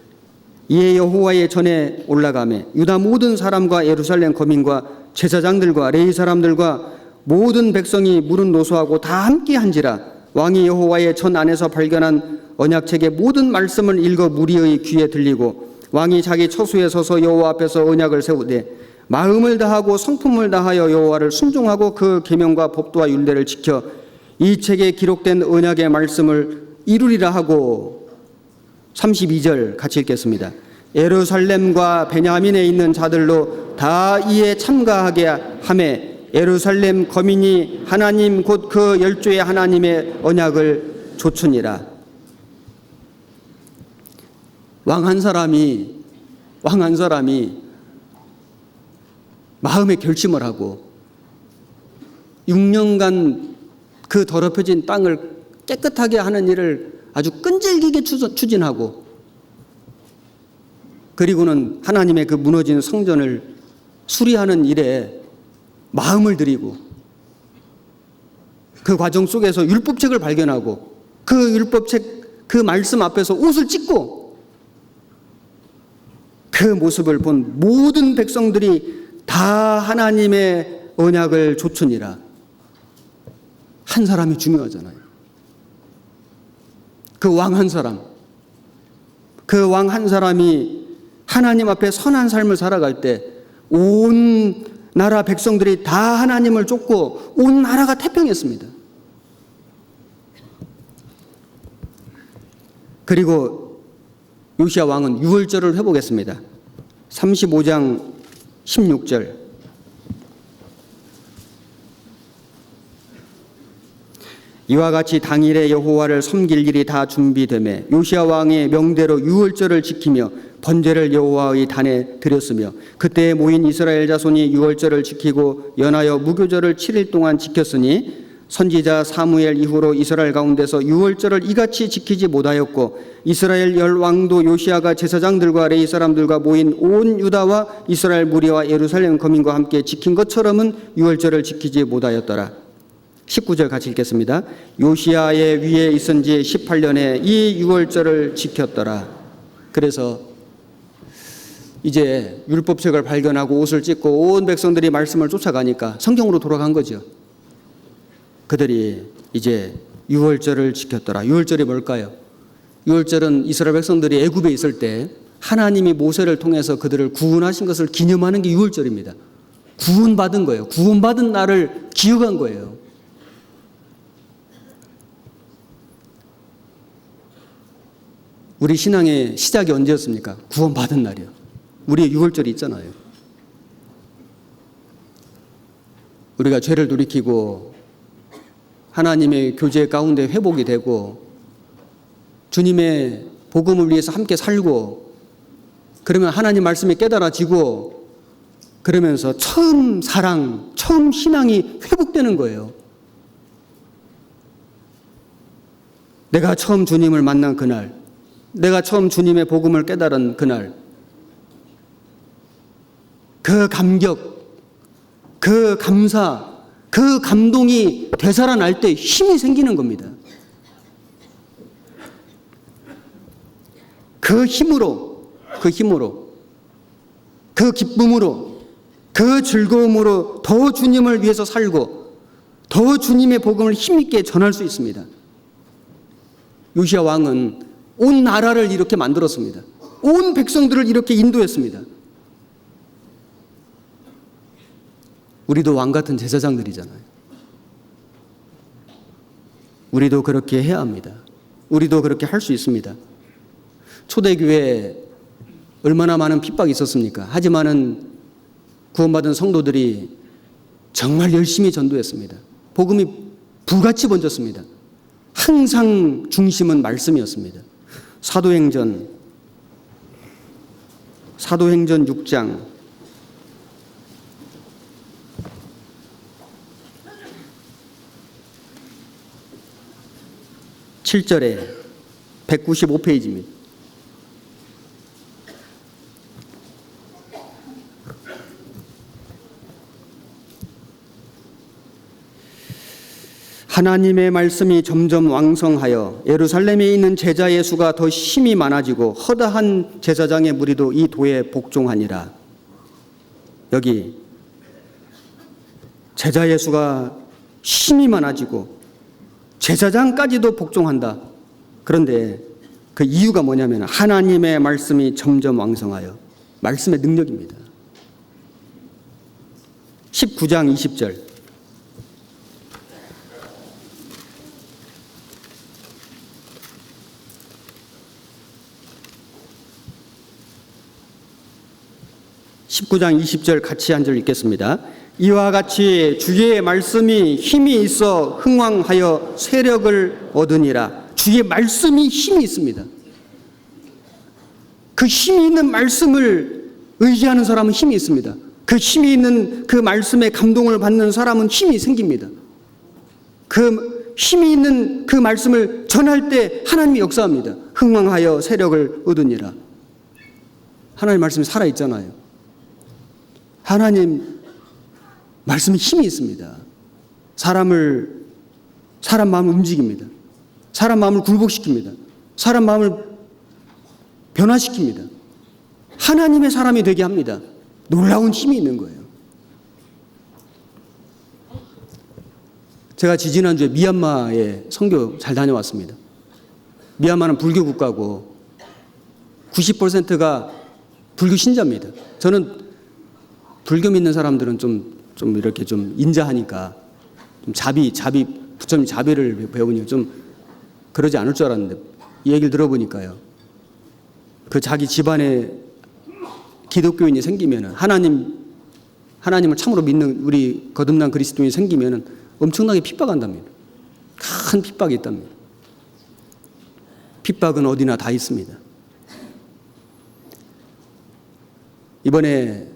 이에 여호와의 전에 올라가매 유다 모든 사람과 예루살렘 거민과 제사장들과 레위 사람들과 모든 백성이 무릎 노소하고 다 함께 한지라. 왕이 여호와의 전 안에서 발견한 언약책의 모든 말씀을 읽어 무리의 귀에 들리고 왕이 자기 처소에 서서 여호와 앞에서 언약을 세우되 마음을 다하고 성품을 다하여 여호와를 순종하고 그 계명과 법도와 율례를 지켜 이 책에 기록된 언약의 말씀을 이루리라 하고. 32절 같이 읽겠습니다. 예루살렘과 베냐민에 있는 자들로 다 이에 참가하게 하매 예루살렘 거민이 하나님 곧 그 열조의 하나님의 언약을 조추니라. 왕 한 사람이 마음의 결심을 하고 6년간 그 더럽혀진 땅을 깨끗하게 하는 일을 아주 끈질기게 추진하고, 그리고는 하나님의 그 무너진 성전을 수리하는 일에 마음을 들이고 그 과정 속에서 율법책을 발견하고 그 율법책 그 말씀 앞에서 옷을 찢고 그 모습을 본 모든 백성들이 다 하나님의 언약을 조추니라. 한 사람이 중요하잖아요. 그 왕 한 사람, 그 왕 한 사람이 하나님 앞에 선한 삶을 살아갈 때 온 나라 백성들이 다 하나님을 쫓고 온 나라가 태평했습니다. 그리고 요시야 왕은 유월절을 회복했습니다. 35장 16절. 이와 같이 당일에 여호와를 섬길 일이 다 준비되매 요시야 왕의 명대로 유월절을 지키며 번제를 여호와의 단에 드렸으며 그때 모인 이스라엘 자손이 유월절을 지키고 연하여 무교절을 7일 동안 지켰으니 선지자 사무엘 이후로 이스라엘 가운데서 유월절을 이같이 지키지 못하였고 이스라엘 열 왕도 요시야가 제사장들과 레위 사람들과 모인 온 유다와 이스라엘 무리와 예루살렘 거민과 함께 지킨 것처럼은 유월절을 지키지 못하였더라. 19절 같이 읽겠습니다. 요시야의 위에 있은 지 18년에 이 유월절을 지켰더라. 그래서 이제 율법책을 발견하고 옷을 찢고 온 백성들이 말씀을 쫓아가니까 성경으로 돌아간 거죠. 그들이 이제 유월절을 지켰더라. 유월절이 뭘까요? 유월절은 이스라엘 백성들이 애굽에 있을 때 하나님이 모세를 통해서 그들을 구원하신 것을 기념하는 게 유월절입니다. 구원받은 거예요. 구원받은 날을 기억한 거예요. 우리 신앙의 시작이 언제였습니까? 구원받은 날이요. 우리의 유월절이 있잖아요. 우리가 죄를 돌이키고 하나님의 교제 가운데 회복이 되고 주님의 복음을 위해서 함께 살고 그러면 하나님 말씀이 깨달아지고 그러면서 처음 사랑, 처음 신앙이 회복되는 거예요. 내가 처음 주님을 만난 그날, 내가 처음 주님의 복음을 깨달은 그날, 그 감격, 그 감사, 그 감동이 되살아날 때 힘이 생기는 겁니다. 그 힘으로, 그 기쁨으로, 그 즐거움으로 더 주님을 위해서 살고 더 주님의 복음을 힘있게 전할 수 있습니다. 요시야 왕은 온 나라를 이렇게 만들었습니다. 온 백성들을 이렇게 인도했습니다. 우리도 왕 같은 제사장들이잖아요. 우리도 그렇게 해야 합니다. 우리도 그렇게 할 수 있습니다. 초대교회에 얼마나 많은 핍박이 있었습니까? 하지만은 구원받은 성도들이 정말 열심히 전도했습니다. 복음이 불같이 번졌습니다. 항상 중심은 말씀이었습니다. 사도행전 6장 7절에 195페이지입니다. 하나님의 말씀이 점점 왕성하여 예루살렘에 있는 제자의 수가 더 힘이 많아지고 허다한 제사장의 무리도 이 도에 복종하니라. 여기 제자의 수가 힘이 많아지고 제사장까지도 복종한다. 그런데 그 이유가 뭐냐면 하나님의 말씀이 점점 왕성하여, 말씀의 능력입니다. 19장 20절. 같이 한 절 읽겠습니다. 이와 같이 주의 말씀이 힘이 있어 흥왕하여 세력을 얻으니라. 주의 말씀이 힘이 있습니다. 그 힘이 있는 말씀을 의지하는 사람은 힘이 있습니다. 그 힘이 있는 그 말씀에 감동을 받는 사람은 힘이 생깁니다. 그 힘이 있는 그 말씀을 전할 때 하나님이 역사합니다. 흥왕하여 세력을 얻으니라. 하나님 말씀이 살아있잖아요. 하나님 말씀에 힘이 있습니다. 사람 마음을 움직입니다. 사람 마음을 굴복시킵니다. 사람 마음을 변화시킵니다. 하나님의 사람이 되게 합니다. 놀라운 힘이 있는 거예요. 제가 지지난주에 미얀마에 선교 잘 다녀왔습니다. 미얀마는 불교 국가고 90%가 불교 신자입니다. 저는 불교 믿는 사람들은 좀 이렇게 좀 인자하니까 좀 부처님 자비를 배우니 좀 그러지 않을 줄 알았는데 이 얘기를 들어보니까요. 그 자기 집안에 기독교인이 생기면은 하나님을 참으로 믿는 우리 거듭난 그리스도인이 생기면은 엄청나게 핍박한답니다. 큰 핍박이 있답니다. 핍박은 어디나 다 있습니다. 이번에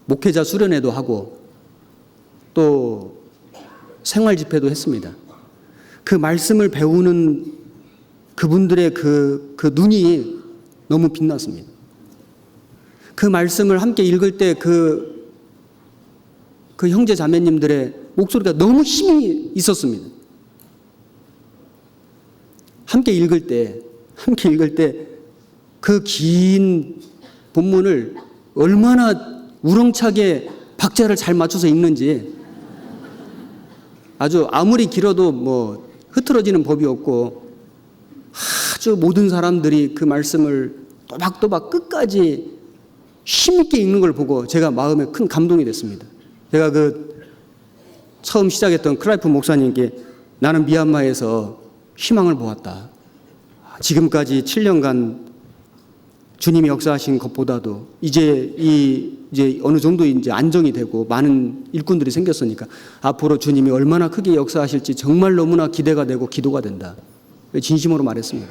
목회자 수련회도 하고 또 생활 집회도 했습니다. 그 말씀을 배우는 그분들의 그 눈이 너무 빛났습니다. 그 말씀을 함께 읽을 때 그 형제 자매님들의 목소리가 너무 힘이 있었습니다. 함께 읽을 때 함께 읽을 때 그 긴 본문을 얼마나 우렁차게 박자를 잘 맞춰서 읽는지 아주 아무리 길어도 뭐 흐트러지는 법이 없고 아주 모든 사람들이 그 말씀을 또박또박 끝까지 힘있게 읽는 걸 보고 제가 마음에 큰 감동이 됐습니다. 제가 그 처음 시작했던 클라이프 목사님께 나는 미얀마에서 희망을 보았다. 지금까지 7년간 주님이 역사하신 것보다도 이제 어느 정도 이제 안정이 되고 많은 일꾼들이 생겼으니까 앞으로 주님이 얼마나 크게 역사하실지 정말 너무나 기대가 되고 기도가 된다. 진심으로 말했습니다.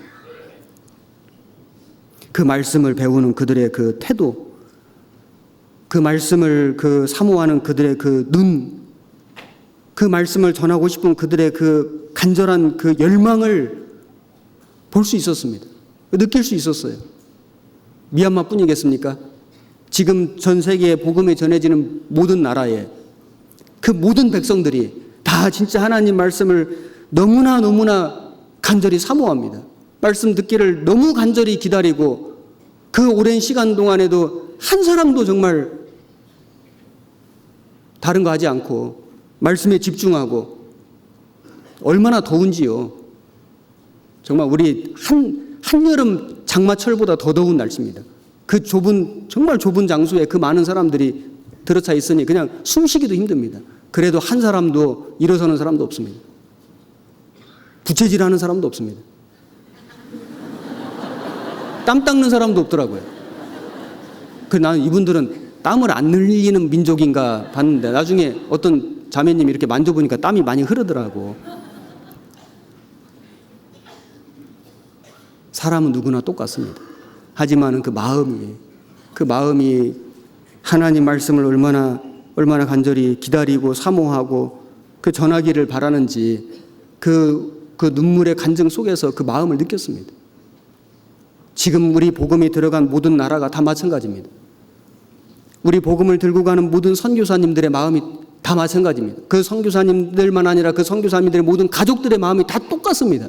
그 말씀을 배우는 그들의 그 태도, 그 말씀을 그 사모하는 그들의 그 눈, 그 말씀을 전하고 싶은 그들의 그 간절한 그 열망을 볼 수 있었습니다. 느낄 수 있었어요. 미얀마뿐이겠습니까? 지금 전 세계에 복음이 전해지는 모든 나라에 그 모든 백성들이 다 진짜 하나님 말씀을 너무나 간절히 사모합니다. 말씀 듣기를 너무 간절히 기다리고 그 오랜 시간 동안에도 한 사람도 정말 다른 거 하지 않고 말씀에 집중하고 얼마나 더운지요. 정말 우리 한여름 장마철보다 더 더운 날씨입니다. 그 정말 좁은 장소에 그 많은 사람들이 들어차 있으니 그냥 숨쉬기도 힘듭니다. 그래도 한 사람도 일어서는 사람도 없습니다. 부채질하는 사람도 없습니다. 땀 닦는 사람도 없더라고요. 나는 이분들은 땀을 안 흘리는 민족인가 봤는데 나중에 어떤 자매님이 이렇게 만져보니까 땀이 많이 흐르더라고. 사람은 누구나 똑같습니다. 하지만 그 마음이 하나님 말씀을 얼마나 간절히 기다리고 사모하고 그 전하기를 바라는지 그 눈물의 간증 속에서 그 마음을 느꼈습니다. 지금 우리 복음이 들어간 모든 나라가 다 마찬가지입니다. 우리 복음을 들고 가는 모든 선교사님들의 마음이 다 마찬가지입니다. 그 선교사님들만 아니라 그 선교사님들의 모든 가족들의 마음이 다 똑같습니다.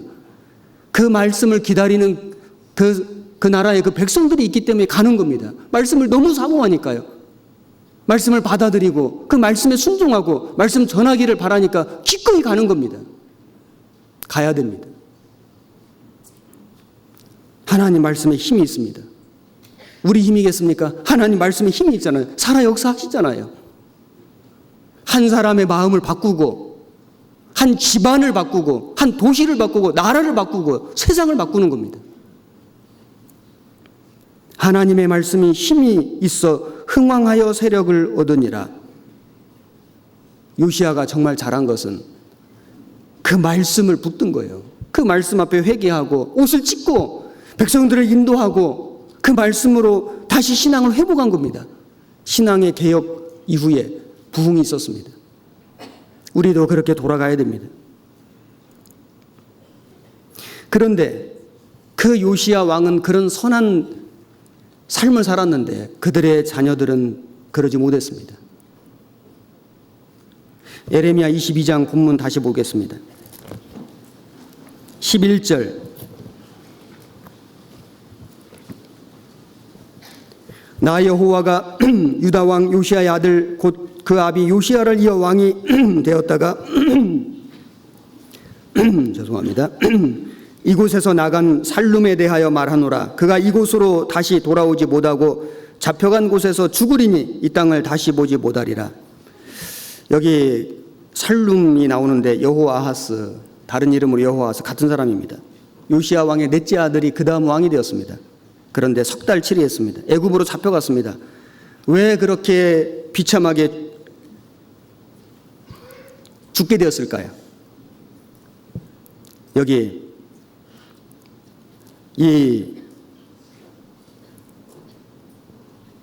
그 말씀을 기다리는 그 나라의 그 백성들이 있기 때문에 가는 겁니다. 말씀을 너무 사모하니까요. 말씀을 받아들이고 그 말씀에 순종하고 말씀 전하기를 바라니까 기꺼이 가는 겁니다. 가야 됩니다. 하나님 말씀에 힘이 있습니다. 우리 힘이겠습니까? 하나님 말씀에 힘이 있잖아요. 살아 역사하시잖아요. 한 사람의 마음을 바꾸고 한 집안을 바꾸고 한 도시를 바꾸고 나라를 바꾸고 세상을 바꾸는 겁니다. 하나님의 말씀이 힘이 있어 흥왕하여 세력을 얻으니라. 요시야가 정말 잘한 것은 그 말씀을 붙든 거예요. 그 말씀 앞에 회개하고 옷을 찢고 백성들을 인도하고 그 말씀으로 다시 신앙을 회복한 겁니다. 신앙의 개혁 이후에 부흥이 있었습니다. 우리도 그렇게 돌아가야 됩니다. 그런데 그 요시야 왕은 그런 선한 삶을 살았는데 그들의 자녀들은 그러지 못했습니다. 예레미야 22장 본문 다시 보겠습니다. 11절 나 여호와가 유다 왕 요시야의 아들 곧 그 아비 요시야를 이어 왕이 되었다가 죄송합니다. 이곳에서 나간 살룸에 대하여 말하노라. 그가 이곳으로 다시 돌아오지 못하고 잡혀간 곳에서 죽으리니 이 땅을 다시 보지 못하리라. 여기 살룸이 나오는데 여호아하스, 다른 이름으로 여호아하스 같은 사람입니다. 요시야 왕의 넷째 아들이 그 다음 왕이 되었습니다. 그런데 석 달 치리했습니다. 애굽으로 잡혀갔습니다. 왜 그렇게 비참하게 죽게 되었을까요? 여기 이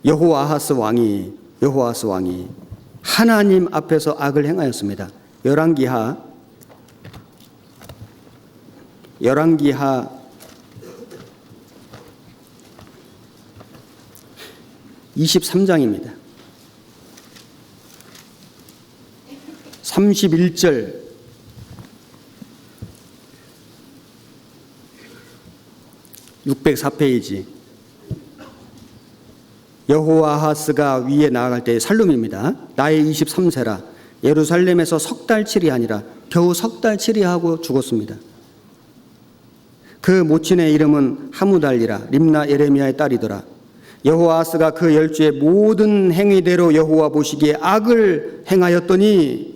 여호아하스 왕이 하나님 앞에서 악을 행하였습니다. 열왕기하 23장입니다. 31절 604페이지. 여호아하스가 위에 나아갈 때의 살룸입니다. 나이 23세라 예루살렘에서 석 달치리 아니라 겨우 석 달치리 하고 죽었습니다. 그 모친의 이름은 하무달리라 림나 예레미야의 딸이더라. 여호아하스가 그 열주의 모든 행위대로 여호와 보시기에 악을 행하였더니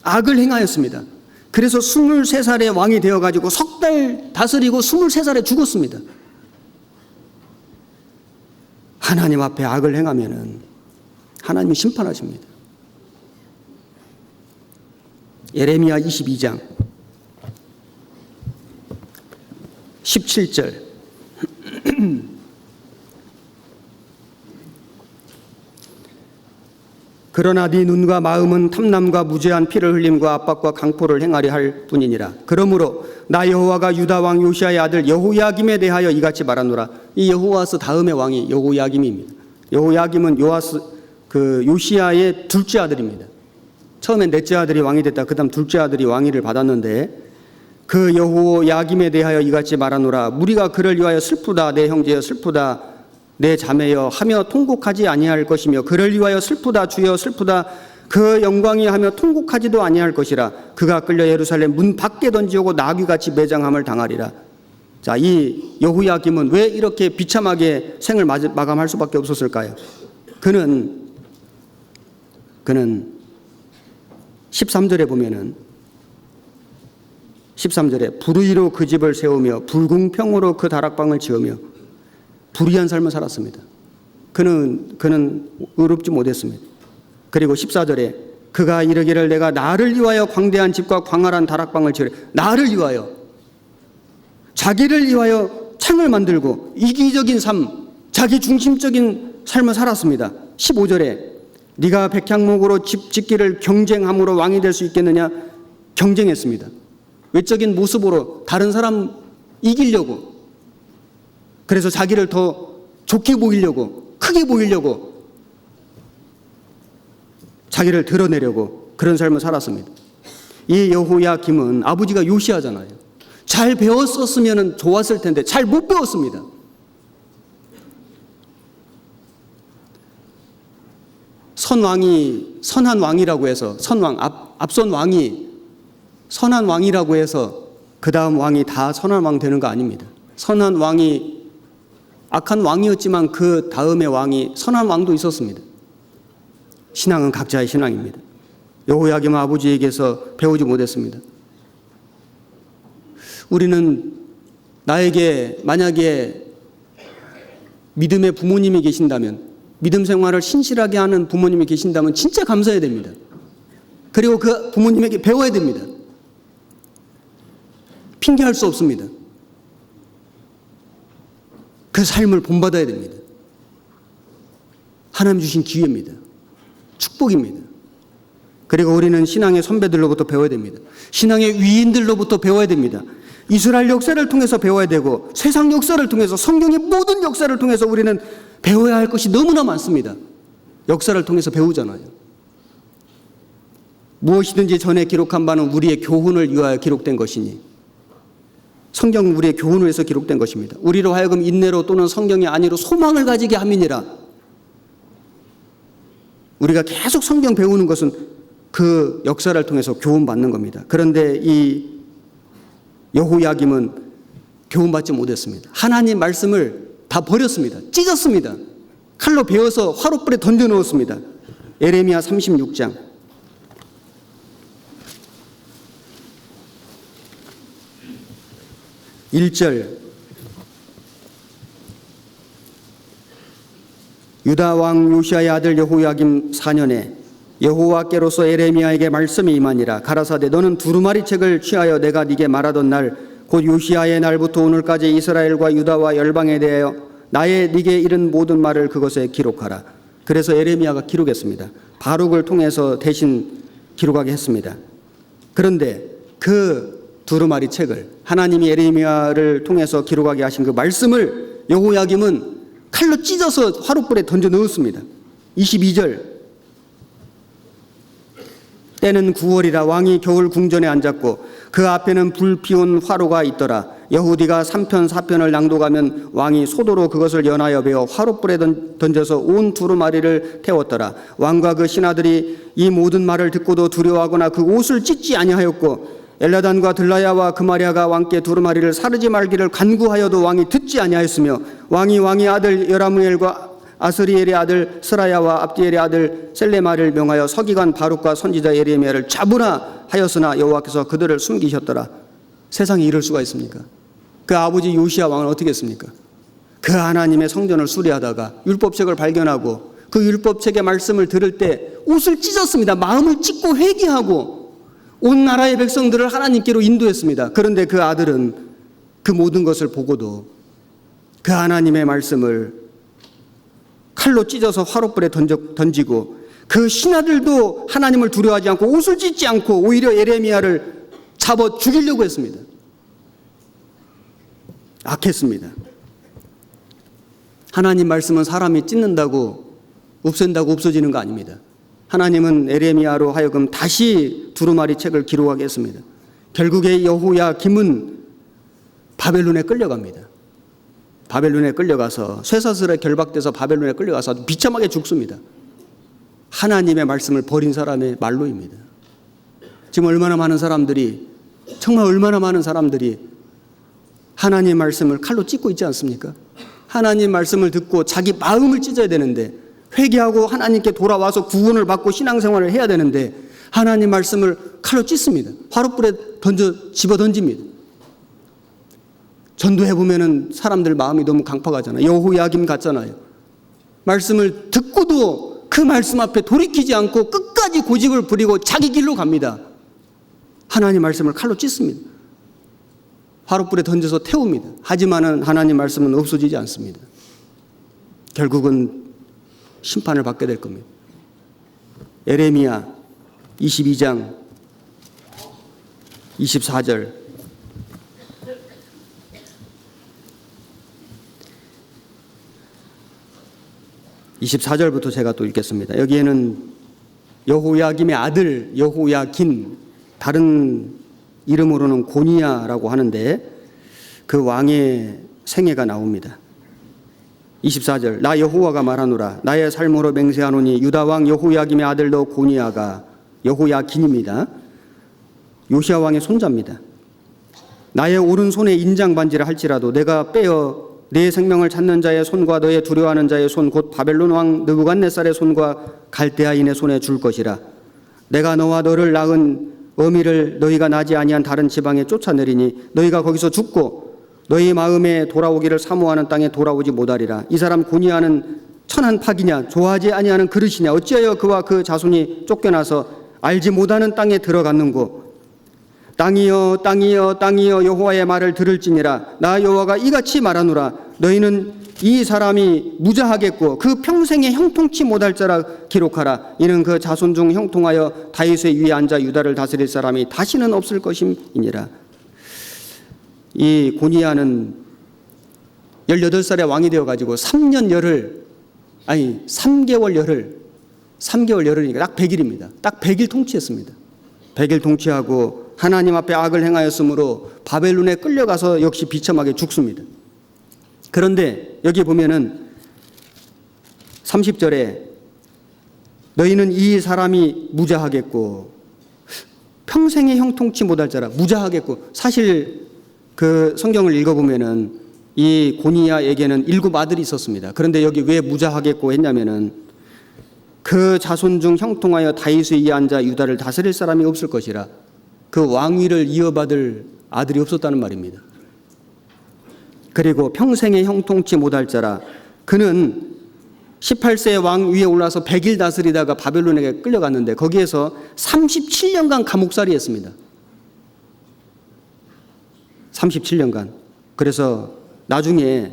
악을 행하였습니다. 그래서 23살에 왕이 되어가지고 석 달 다스리고 23살에 죽었습니다. 하나님 앞에 악을 행하면은 하나님이 심판하십니다. 예레미야 22장 17절. 그러나 네 눈과 마음은 탐남과 무죄한 피를 흘림과 압박과 강포를 행하려 할 뿐이니라. 그러므로 나 여호와가 유다 왕 요시아의 아들 여호야김에 대하여 이같이 말하노라. 이 여호아스 다음의 왕이 여호야김입니다. 여호야김은 요시아의 둘째 아들입니다. 처음엔 넷째 아들이 왕이 됐다. 그다음 둘째 아들이 왕위를 받았는데 그 여호야김에 대하여 이같이 말하노라. 무리가 그를 위하여 슬프다 내 형제여 슬프다 내 자매여 하며 통곡하지 아니할 것이며 그를 위하여 슬프다 주여 슬프다 그 영광이 하며 통곡하지도 아니할 것이라. 그가 끌려 예루살렘 문 밖에 던지오고 나귀같이 매장함을 당하리라. 자, 이 여호야김은 왜 이렇게 비참하게 생을 마감할 수밖에 없었을까요? 그는 13절에 보면은 13절에 불의로 그 집을 세우며 불공평으로 그 다락방을 지으며 불의한 삶을 살았습니다. 그는 의롭지 못했습니다. 그리고 14절에 그가 이르기를 내가 나를 위하여 광대한 집과 광활한 다락방을 지으리. 나를 위하여 자기를 위하여 창을 만들고 이기적인 삶, 자기 중심적인 삶을 살았습니다. 15절에 네가 백향목으로 집 짓기를 경쟁함으로 왕이 될 수 있겠느냐 경쟁했습니다. 외적인 모습으로 다른 사람 이기려고, 그래서 자기를 더 좋게 보이려고, 크게 보이려고, 자기를 드러내려고 그런 삶을 살았습니다. 이 여호야김은 아버지가 요시아잖아요. 잘 배웠었으면 좋았을 텐데 잘 못 배웠습니다. 선한 왕이라고 해서 앞선 왕이 선한 왕이라고 해서 그 다음 왕이 다 선한 왕 되는 거 아닙니다. 선한 왕이 악한 왕이었지만 그 다음의 왕이 선한 왕도 있었습니다. 신앙은 각자의 신앙입니다. 여호야김은 아버지에게서 배우지 못했습니다. 우리는 나에게 만약에 믿음의 부모님이 계신다면, 믿음 생활을 신실하게 하는 부모님이 계신다면 진짜 감사해야 됩니다. 그리고 그 부모님에게 배워야 됩니다. 핑계할 수 없습니다. 그 삶을 본받아야 됩니다. 하나님 주신 기회입니다. 축복입니다. 그리고 우리는 신앙의 선배들로부터 배워야 됩니다. 신앙의 위인들로부터 배워야 됩니다. 이스라엘 역사를 통해서 배워야 되고 세상 역사를 통해서, 성경의 모든 역사를 통해서 우리는 배워야 할 것이 너무나 많습니다. 역사를 통해서 배우잖아요. 무엇이든지 전에 기록한 바는 우리의 교훈을 위하여 기록된 것이니, 성경은 우리의 교훈을 위해서 기록된 것입니다. 우리로 하여금 인내로 또는 성경이 아니로 소망을 가지게 함이니라. 우리가 계속 성경 배우는 것은 그 역사를 통해서 교훈받는 겁니다. 그런데 이 여호야김은 교훈받지 못했습니다. 하나님 말씀을 다 버렸습니다. 찢었습니다. 칼로 베어서 화롯불에 던져 넣었습니다. 예레미야 36장 1절. 유다 왕 요시아의 아들 여호야김 4년에 여호와께로서 예레미야에게 말씀이 임하니라. 가라사대 너는 두루마리 책을 취하여 내가 네게 말하던 날 곧 요시아의 날부터 오늘까지 이스라엘과 유다와 열방에 대하여 나의 네게 이른 모든 말을 그것에 기록하라. 그래서 예레미야가 기록했습니다. 바룩을 통해서 대신 기록하게 했습니다. 그런데 그 두루마리 책을, 하나님이 예레미야를 통해서 기록하게 하신 그 말씀을 여호야김은 칼로 찢어서 화롯불에 던져 넣었습니다. 22절. 때는 9월이라 왕이 겨울 궁전에 앉았고 그 앞에는 불 피운 화로가 있더라. 여후디가 3편 4편을 낭독하면 왕이 소도로 그것을 연하여 베어 화롯불에 던져서 온 두루마리를 태웠더라. 왕과 그 신하들이 이 모든 말을 듣고도 두려워하거나 그 옷을 찢지 아니하였고 엘라단과 들라야와 그마리아가 왕께 두루마리를 사르지 말기를 간구하여도 왕이 듣지 아니하였으며 왕의 아들 여라무엘과 아스리엘의 아들 스라야와 압디엘의 아들 셀레마를 명하여 서기관 바룩과 선지자 예레미야를 잡으라 하였으나 여호와께서 그들을 숨기셨더라. 세상에 이럴 수가 있습니까? 그 아버지 요시야 왕은 어떻게 했습니까? 그 하나님의 성전을 수리하다가 율법책을 발견하고 그 율법책의 말씀을 들을 때 옷을 찢었습니다. 마음을 찢고 회개하고 온 나라의 백성들을 하나님께로 인도했습니다. 그런데 그 아들은 그 모든 것을 보고도 그 하나님의 말씀을 칼로 찢어서 화롯불에 던지고 그 신하들도 하나님을 두려워하지 않고 옷을 찢지 않고 오히려 예레미야를 잡아 죽이려고 했습니다. 악했습니다. 하나님 말씀은 사람이 찢는다고 없앤다고 없어지는 거 아닙니다. 하나님은 예레미야로 하여금 다시 두루마리 책을 기록하게 했습니다. 결국에 여호야김은 바벨론에 끌려갑니다. 바벨론에 끌려가서 쇠사슬에 결박돼서 바벨론에 끌려가서 비참하게 죽습니다. 하나님의 말씀을 버린 사람의 말로입니다. 지금 얼마나 많은 사람들이 하나님의 말씀을 칼로 찢고 있지 않습니까? 하나님 말씀을 듣고 자기 마음을 찢어야 되는데 회개하고 하나님께 돌아와서 구원을 받고 신앙생활을 해야 되는데 하나님 말씀을 칼로 찢습니다. 화롯불에 집어 던집니다. 전도해 보면은 사람들 마음이 너무 강팍하잖아요. 여호야김 같잖아요. 말씀을 듣고도 그 말씀 앞에 돌이키지 않고 끝까지 고집을 부리고 자기 길로 갑니다. 하나님 말씀을 칼로 찢습니다. 화롯불에 던져서 태웁니다. 하지만은 하나님 말씀은 없어지지 않습니다. 결국은 심판을 받게 될 겁니다. 예레미야 22장 24절 24절부터 제가 또 읽겠습니다. 여기에는 여호야김의 아들 여호야긴, 다른 이름으로는 고니야라고 하는데 그 왕의 생애가 나옵니다. 24절 나 여호와가 말하노라. 나의 삶으로 맹세하노니 유다 왕 여호야김의 아들도 고니야가 여호야긴입니다. 요시야 왕의 손자입니다. 나의 오른손에 인장반지를 할지라도 내가 빼어 내 생명을 찾는 자의 손과 너의 두려워하는 자의 손 곧 바벨론 왕 느부갓네살의 손과 갈대아인의 손에 줄 것이라. 내가 너와 너를 낳은 어미를 너희가 나지 아니한 다른 지방에 쫓아내리니 너희가 거기서 죽고 너희 마음에 돌아오기를 사모하는 땅에 돌아오지 못하리라. 이 사람 고니야는 천한 파기냐 좋아하지 아니하는 그릇이냐 어찌하여 그와 그 자손이 쫓겨나서 알지 못하는 땅에 들어갔는고. 땅이여 땅이여 땅이여 여호와의 말을 들을지니라. 나 여호와가 이같이 말하노라. 너희는 이 사람이 무자하겠고 그 평생에 형통치 못할 자라 기록하라. 이는 그 자손 중 형통하여 다윗의 위에 앉아 유다를 다스릴 사람이 다시는 없을 것임이니라. 이 고니야는 18살에 왕이 되어가지고 3개월 열흘이니까 딱 100일입니다. 딱 100일 통치했습니다. 100일 통치하고 하나님 앞에 악을 행하였으므로 바벨론에 끌려가서 역시 비참하게 죽습니다. 그런데 여기 보면은 30절에 너희는 이 사람이 무자하겠고 평생에 형통치 못할 자라. 무자하겠고, 사실 그 성경을 읽어보면은 이 고니야에게는 7 아들이 있었습니다. 그런데 여기 왜 무자하겠고 했냐면은 그 자손 중 형통하여 다윗의 위에 앉아 유다를 다스릴 사람이 없을 것이라. 그 왕위를 이어받을 아들이 없었다는 말입니다. 그리고 평생에 형통치 못할 자라. 그는 18세의 왕 위에 올라서 100일 다스리다가 바벨론에게 끌려갔는데 거기에서 37년간 감옥살이 했습니다. 37년간. 그래서 나중에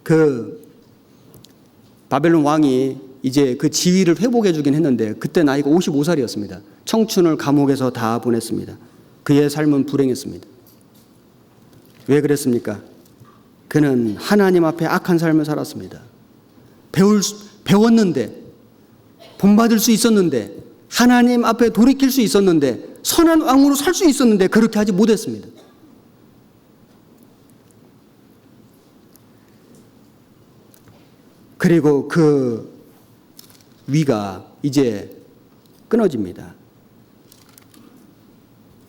그 바벨론 왕이 이제 그 지위를 회복해 주긴 했는데 그때 나이가 55살이었습니다. 청춘을 감옥에서 다 보냈습니다. 그의 삶은 불행했습니다. 왜 그랬습니까? 그는 하나님 앞에 악한 삶을 살았습니다. 배웠는데, 본받을 수 있었는데, 하나님 앞에 돌이킬 수 있었는데, 선한 왕으로 살 수 있었는데 그렇게 하지 못했습니다. 그리고 그 위가 이제 끊어집니다.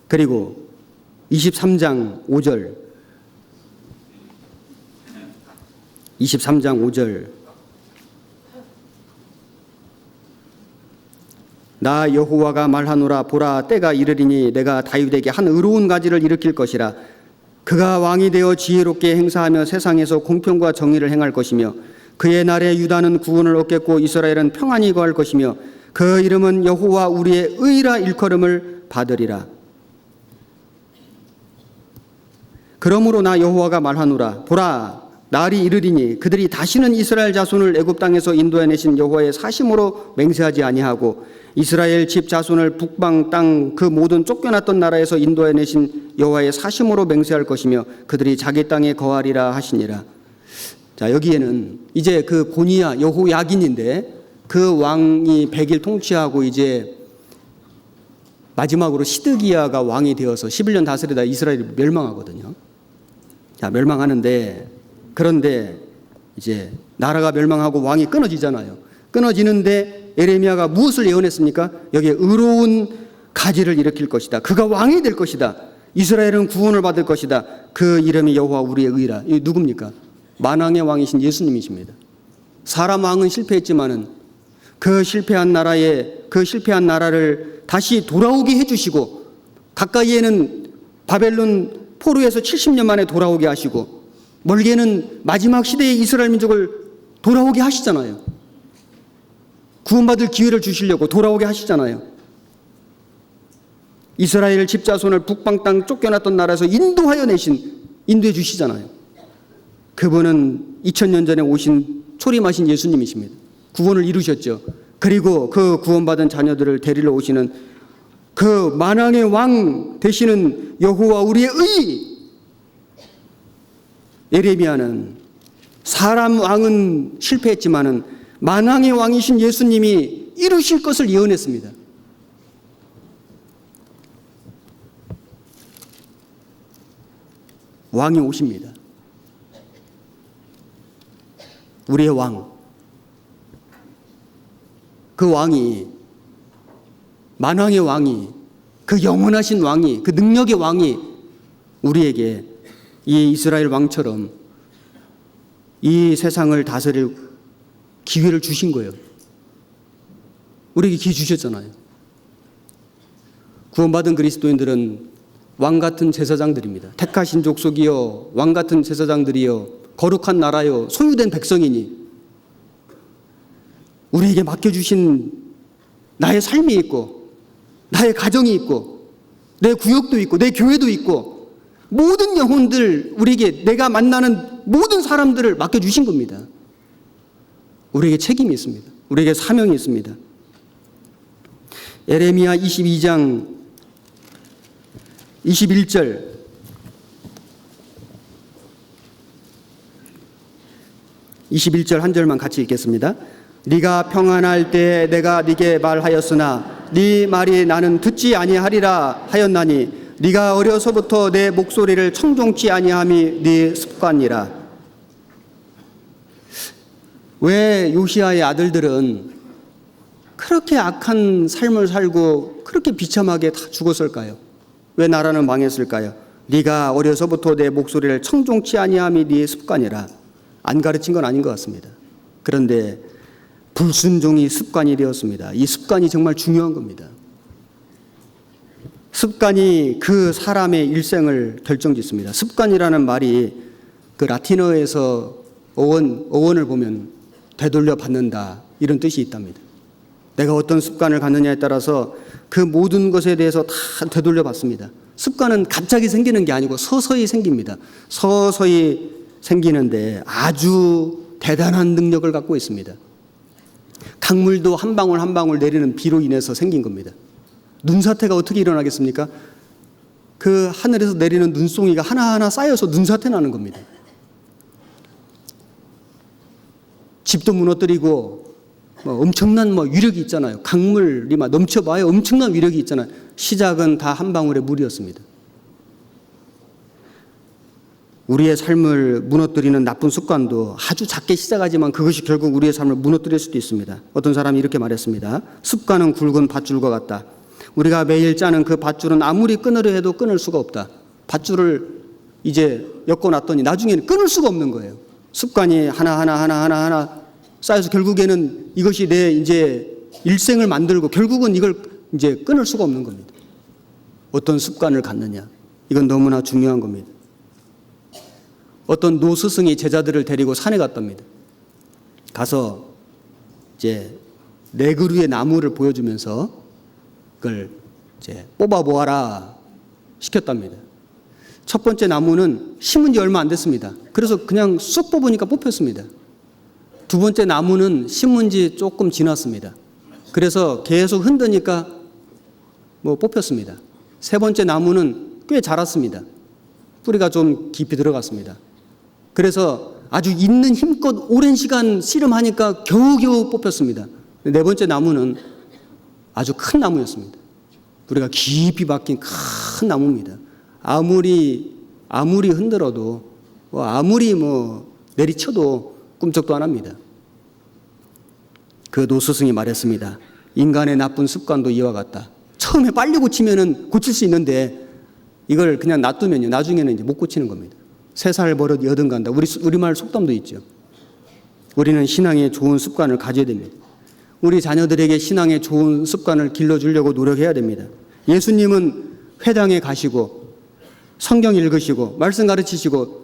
그리고 23장 5절 나 여호와가 말하노라. 보라, 때가 이르리니 내가 다윗에게 한 의로운 가지를 일으킬 것이라. 그가 왕이 되어 지혜롭게 행사하며 세상에서 공평과 정의를 행할 것이며 그의 날에 유다는 구원을 얻겠고 이스라엘은 평안히 거할 것이며 그 이름은 여호와 우리의 의라 일컬음을 받으리라. 그러므로 나 여호와가 말하노라. 보라, 날이 이르리니 그들이 다시는 이스라엘 자손을 애굽 땅에서 인도해내신 여호와의 사심으로 맹세하지 아니하고 이스라엘 집 자손을 북방 땅 그 모든 쫓겨났던 나라에서 인도해내신 여호와의 사심으로 맹세할 것이며 그들이 자기 땅에 거하리라 하시니라. 자, 여기에는 이제 그 고니야 여호야긴인데 그 왕이 100일 통치하고 이제 마지막으로 시드기야가 왕이 되어서 11년 다스리다 이스라엘이 멸망하거든요. 자, 멸망하는데, 그런데 이제 나라가 멸망하고 왕이 끊어지잖아요. 끊어지는데 예레미야가 무엇을 예언했습니까? 여기에 의로운 가지를 일으킬 것이다. 그가 왕이 될 것이다. 이스라엘은 구원을 받을 것이다. 그 이름이 여호와 우리의 의라. 이 누굽니까? 만왕의 왕이신 예수님이십니다. 사람 왕은 실패했지만은 그 실패한 나라를 다시 돌아오게 해주시고 가까이에는 바벨론 포로에서 70년 만에 돌아오게 하시고 멀게는 마지막 시대의 이스라엘 민족을 돌아오게 하시잖아요. 구원받을 기회를 주시려고 돌아오게 하시잖아요. 이스라엘 집자손을 북방 땅 쫓겨났던 나라에서 인도해 주시잖아요. 그분은 2000년 전에 초림하신 예수님이십니다. 구원을 이루셨죠. 그리고 그 구원받은 자녀들을 데리러 오시는 그 만왕의 왕 되시는 여호와 우리의 의. 예레미야는 사람 왕은 실패했지만은 만왕의 왕이신 예수님이 이루실 것을 예언했습니다. 왕이 오십니다. 우리의 왕. 그 왕이, 만왕의 왕이, 그 영원하신 왕이, 그 능력의 왕이 우리에게 이 이스라엘 왕처럼 이 세상을 다스릴 기회를 주신 거예요. 우리에게 기회 주셨잖아요. 구원받은 그리스도인들은 왕 같은 제사장들입니다. 택하신 족속이요, 왕 같은 제사장들이요, 거룩한 나라요, 소유된 백성이니 우리에게 맡겨주신 나의 삶이 있고 나의 가정이 있고 내 구역도 있고 내 교회도 있고 모든 영혼들, 우리에게 내가 만나는 모든 사람들을 맡겨주신 겁니다. 우리에게 책임이 있습니다. 우리에게 사명이 있습니다. 예레미야 22장 21절 한 절만 같이 읽겠습니다. 네가 평안할 때 내가 네게 말하였으나 네 말이 나는 듣지 아니하리라 하였나니 네가 어려서부터 내 목소리를 청종치 아니함이 네 습관이라. 왜 요시야의 아들들은 그렇게 악한 삶을 살고 그렇게 비참하게 다 죽었을까요? 왜 나라는 망했을까요? 네가 어려서부터 내 목소리를 청종치 아니함이 네 습관이라. 안 가르친 건 아닌 것 같습니다. 그런데 불순종이 습관이 되었습니다. 이 습관이 정말 중요한 겁니다. 습관이 그 사람의 일생을 결정짓습니다. 습관이라는 말이 그 라틴어에서 어원을 보면 되돌려 받는다, 이런 뜻이 있답니다. 내가 어떤 습관을 갖느냐에 따라서 그 모든 것에 대해서 다 되돌려 받습니다. 습관은 갑자기 생기는 게 아니고 서서히 생깁니다. 서서히 생기는데 아주 대단한 능력을 갖고 있습니다. 강물도 한 방울 한 방울 내리는 비로 인해서 생긴 겁니다. 눈사태가 어떻게 일어나겠습니까? 그 하늘에서 내리는 눈송이가 하나하나 쌓여서 눈사태 나는 겁니다. 집도 무너뜨리고 엄청난 위력이 있잖아요. 강물이 막 넘쳐봐야 엄청난 위력이 있잖아요. 시작은 다 한 방울의 물이었습니다. 우리의 삶을 무너뜨리는 나쁜 습관도 아주 작게 시작하지만 그것이 결국 우리의 삶을 무너뜨릴 수도 있습니다. 어떤 사람이 이렇게 말했습니다. 습관은 굵은 밧줄과 같다. 우리가 매일 짜는 그 밧줄은 아무리 끊으려 해도 끊을 수가 없다. 밧줄을 이제 엮어놨더니 나중에는 끊을 수가 없는 거예요. 습관이 하나 쌓여서 결국에는 이것이 내 이제 일생을 만들고 결국은 이걸 이제 끊을 수가 없는 겁니다. 어떤 습관을 갖느냐. 이건 너무나 중요한 겁니다. 어떤 노스승이 제자들을 데리고 산에 갔답니다. 가서 이제 4그루의 나무를 보여주면서 그걸 이제 뽑아 보아라 시켰답니다. 첫 번째 나무는 심은 지 얼마 안 됐습니다. 그래서 그냥 쑥 뽑으니까 뽑혔습니다. 두 번째 나무는 심은 지 조금 지났습니다. 그래서 계속 흔드니까 뽑혔습니다. 세 번째 나무는 꽤 자랐습니다. 뿌리가 좀 깊이 들어갔습니다. 그래서 아주 있는 힘껏 오랜 시간 씨름하니까 겨우겨우 뽑혔습니다. 네 번째 나무는 아주 큰 나무였습니다. 뿌리가 깊이 박힌 큰 나무입니다. 아무리 흔들어도 아무리 내리쳐도 꿈쩍도 안 합니다. 그 노스승이 말했습니다. 인간의 나쁜 습관도 이와 같다. 처음에 빨리 고치면은 고칠 수 있는데 이걸 그냥 놔두면요 나중에는 이제 못 고치는 겁니다. 3살 버릇 여든 간다. 우리말 속담도 있죠. 우리는 신앙에 좋은 습관을 가져야 됩니다. 우리 자녀들에게 신앙의 좋은 습관을 길러주려고 노력해야 됩니다. 예수님은 회당에 가시고 성경 읽으시고 말씀 가르치시고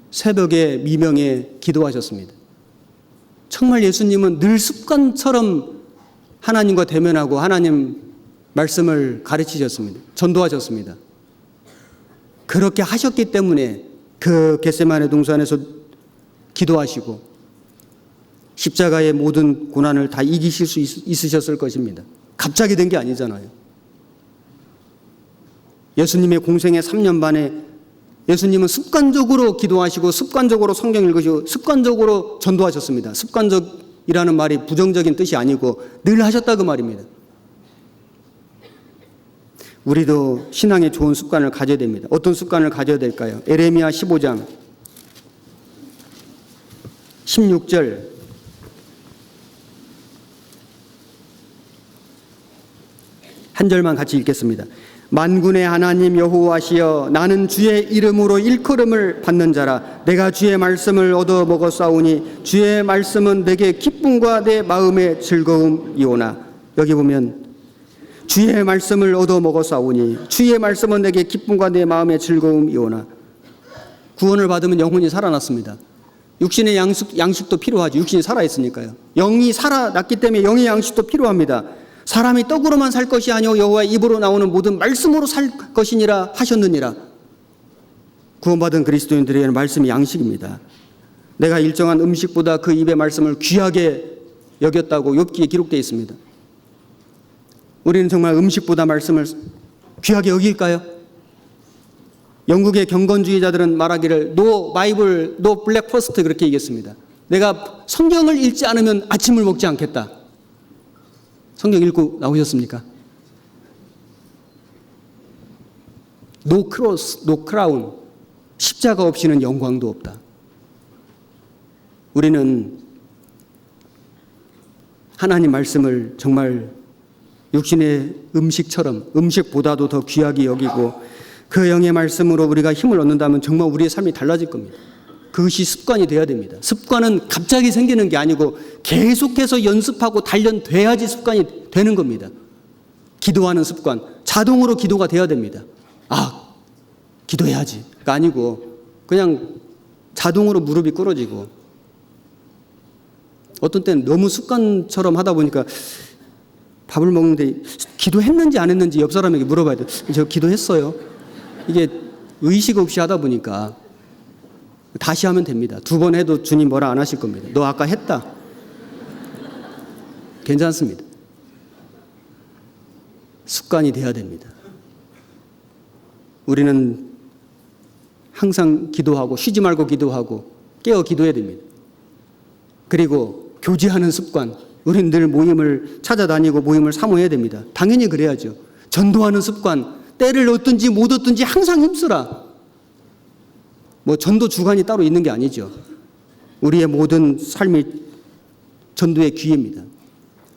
새벽에 미명에 기도하셨습니다. 정말 예수님은 늘 습관처럼 하나님과 대면하고 하나님 말씀을 가르치셨습니다. 전도하셨습니다. 그렇게 하셨기 때문에 그 겟세마네 동산에서 기도하시고 십자가의 모든 고난을 다 이기실 수 있으셨을 것입니다. 갑자기 된 게 아니잖아요. 예수님의 공생의 3년 반에 예수님은 습관적으로 기도하시고 습관적으로 성경 읽으시고 습관적으로 전도하셨습니다. 습관적이라는 말이 부정적인 뜻이 아니고 늘 하셨다 그 말입니다. 우리도 신앙에 좋은 습관을 가져야 됩니다. 어떤 습관을 가져야 될까요? 에레미야 15장 16절 한 절만 같이 읽겠습니다. 만군의 하나님 여호와시여 나는 주의 이름으로 일컬음을 받는 자라. 내가 주의 말씀을 얻어 먹었사오니 주의 말씀은 내게 기쁨과 내 마음의 즐거움이오나. 여기 보면 주의 말씀을 얻어 먹었사오니 주의 말씀은 내게 기쁨과 내 마음의 즐거움이오나. 구원을 받으면 영혼이 살아났습니다. 육신의 양식도 필요하죠. 육신이 살아있으니까요. 영이 살아났기 때문에 영의 양식도 필요합니다. 사람이 떡으로만 살 것이 아니오 여호와의 입으로 나오는 모든 말씀으로 살 것이니라 하셨느니라. 구원받은 그리스도인들에게는 말씀이 양식입니다. 내가 일정한 음식보다 그 입의 말씀을 귀하게 여겼다고 욥기에 기록되어 있습니다. 우리는 정말 음식보다 말씀을 귀하게 여길까요? 영국의 경건주의자들은 말하기를 노 바이블, 노 블랙퍼스트 그렇게 얘기했습니다. 내가 성경을 읽지 않으면 아침을 먹지 않겠다. 성경 읽고 나오셨습니까? 노 크로스, 노 크라운. 십자가 없이는 영광도 없다. 우리는 하나님 말씀을 정말 육신의 음식처럼 음식보다도 더 귀하게 여기고 그 영의 말씀으로 우리가 힘을 얻는다면 정말 우리의 삶이 달라질 겁니다. 그것이 습관이 되어야 됩니다. 습관은 갑자기 생기는 게 아니고 계속해서 연습하고 단련돼야지 습관이 되는 겁니다. 기도하는 습관, 자동으로 기도가 돼야 됩니다. 기도해야지가 아니고 그냥 자동으로 무릎이 꿇어지고 어떤 때는 너무 습관처럼 하다 보니까 밥을 먹는데 기도했는지 안 했는지 옆 사람에게 물어봐야 돼요. 저 기도했어요. 이게 의식 없이 하다 보니까 다시 하면 됩니다. 2번 해도 주님 뭐라 안 하실 겁니다. 너 아까 했다. 괜찮습니다. 습관이 돼야 됩니다. 우리는 항상 기도하고 쉬지 말고 기도하고 깨어 기도해야 됩니다. 그리고 교제하는 습관. 우리는 늘 모임을 찾아다니고 모임을 사모해야 됩니다. 당연히 그래야죠. 전도하는 습관. 때를 얻든지 못 얻든지 항상 힘쓰라. 뭐 전도 주간이 따로 있는 게 아니죠. 우리의 모든 삶이 전도의 기회입니다.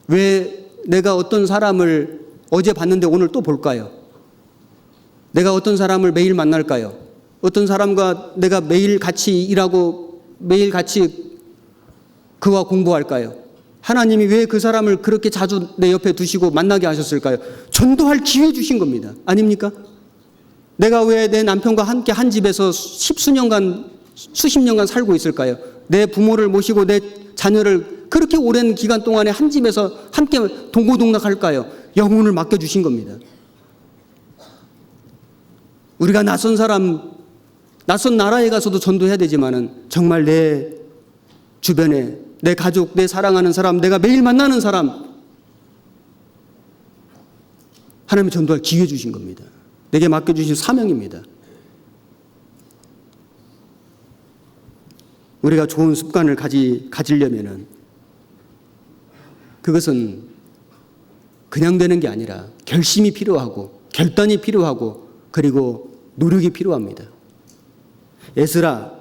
왜 내가 어떤 사람을 어제 봤는데 오늘 또 볼까요? 내가 어떤 사람을 매일 만날까요? 어떤 사람과 내가 매일 같이 일하고 매일 같이 그와 공부할까요? 하나님이 왜 그 사람을 그렇게 자주 내 옆에 두시고 만나게 하셨을까요? 전도할 기회 주신 겁니다. 아닙니까? 내가 왜 내 남편과 함께 한 집에서 수십 년간 살고 있을까요? 내 부모를 모시고 내 자녀를 그렇게 오랜 기간 동안에 한 집에서 함께 동고동락할까요? 영혼을 맡겨주신 겁니다. 우리가 낯선 나라에 가서도 전도해야 되지만은 정말 내 주변에 내 가족, 내 사랑하는 사람, 내가 매일 만나는 사람, 하나님이 전도할 기회 주신 겁니다. 내게 맡겨주신 사명입니다. 우리가 좋은 습관을 가지려면은 그것은 그냥 되는 게 아니라 결심이 필요하고 결단이 필요하고 그리고 노력이 필요합니다. 에스라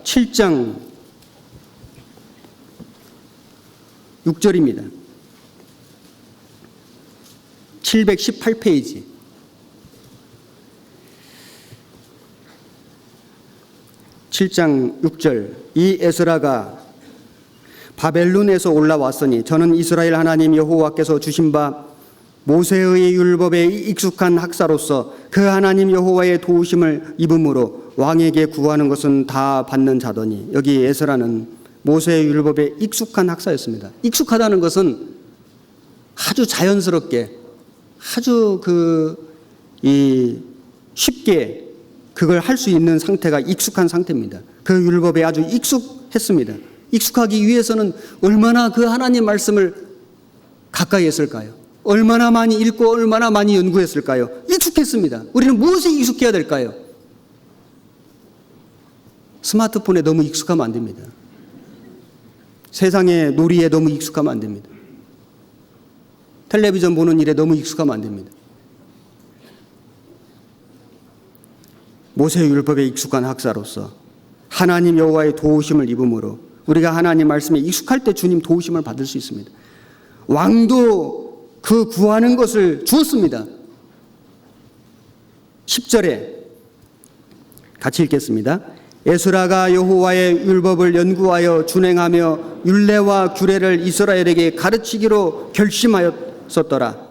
7장 6절입니다. 718페이지. (7장 6절) 이 에스라가 바벨론에서 올라왔으니 저는 이스라엘 하나님 여호와께서 주신 바 모세의 율법에 익숙한 학사로서 그 하나님 여호와의 도우심을 입음으로 왕에게 구하는 것은 다 받는 자더니. 여기 에스라는 모세의 율법에 익숙한 학사였습니다. 익숙하다는 것은 아주 자연스럽게 아주 쉽게 그걸 할 수 있는 상태가 익숙한 상태입니다. 그 율법에 아주 익숙했습니다. 익숙하기 위해서는 얼마나 그 하나님 말씀을 가까이 했을까요? 얼마나 많이 읽고 얼마나 많이 연구했을까요? 익숙했습니다. 우리는 무엇에 익숙해야 될까요? 스마트폰에 너무 익숙하면 안 됩니다. 세상의 놀이에 너무 익숙하면 안 됩니다. 텔레비전 보는 일에 너무 익숙하면 안 됩니다. 모세의 율법에 익숙한 학사로서 하나님 여호와의 도우심을 입음으로 우리가 하나님 말씀에 익숙할 때 주님 도우심을 받을 수 있습니다. 왕도 그 구하는 것을 주었습니다. 10절에 같이 읽겠습니다. 에스라가 여호와의 율법을 연구하여 준행하며 율례와 규례를 이스라엘에게 가르치기로 결심하였었더라.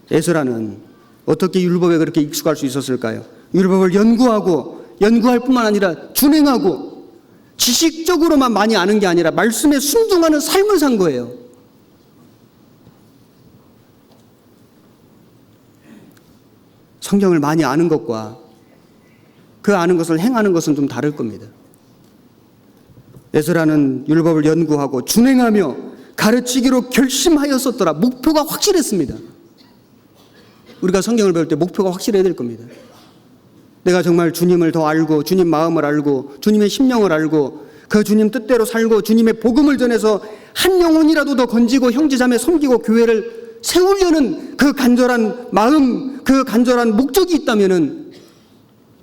에스라는 어떻게 율법에 그렇게 익숙할 수 있었을까요? 율법을 연구할 뿐만 아니라 준행하고 지식적으로만 많이 아는 게 아니라 말씀에 순종하는 삶을 산 거예요. 성경을 많이 아는 것과 그 아는 것을 행하는 것은 좀 다를 겁니다. 에스라는 율법을 연구하고 준행하며 가르치기로 결심하였었더라. 목표가 확실했습니다. 우리가 성경을 배울 때 목표가 확실해야 될 겁니다. 내가 정말 주님을 더 알고 주님 마음을 알고 주님의 심령을 알고 그 주님 뜻대로 살고 주님의 복음을 전해서 한 영혼이라도 더 건지고 형제자매 섬기고 교회를 세우려는 그 간절한 마음, 그 간절한 목적이 있다면은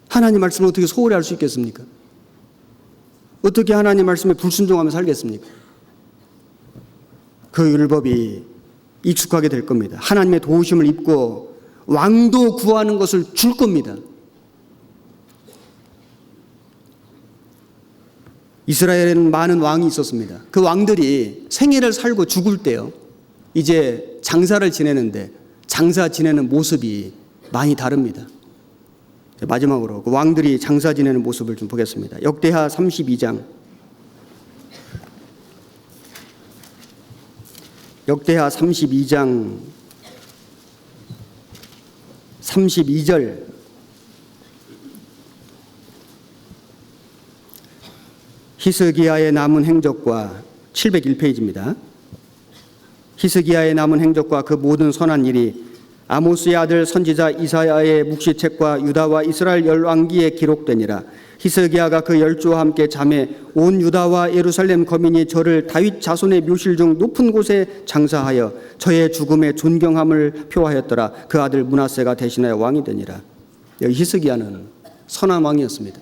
하나님 말씀을 어떻게 소홀히 할 수 있겠습니까? 어떻게 하나님 말씀에 불순종하며 살겠습니까? 그 율법이 익숙하게 될 겁니다. 하나님의 도우심을 입고 왕도 구하는 것을 줄 겁니다. 이스라엘에는 많은 왕이 있었습니다. 그 왕들이 생애를 살고 죽을 때요, 이제 장사를 지내는데 장사 지내는 모습이 많이 다릅니다. 마지막으로 그 왕들이 장사 지내는 모습을 좀 보겠습니다. 역대하 32장. 역대하 32장 32절. 히스기야의 남은 행적과 701페이지입니다. 히스기야의 남은 행적과 그 모든 선한 일이 아모스의 아들 선지자 이사야의 묵시책과 유다와 이스라엘 열왕기에 기록되니라. 히스기야가 그 열조와 함께 잠에 온 유다와 예루살렘 거민이 저를 다윗 자손의 묘실 중 높은 곳에 장사하여 저의 죽음에 존경함을 표하였더라. 그 아들 므낫세가 대신하여 왕이 되니라. 여기 히스기야는 선한 왕이었습니다.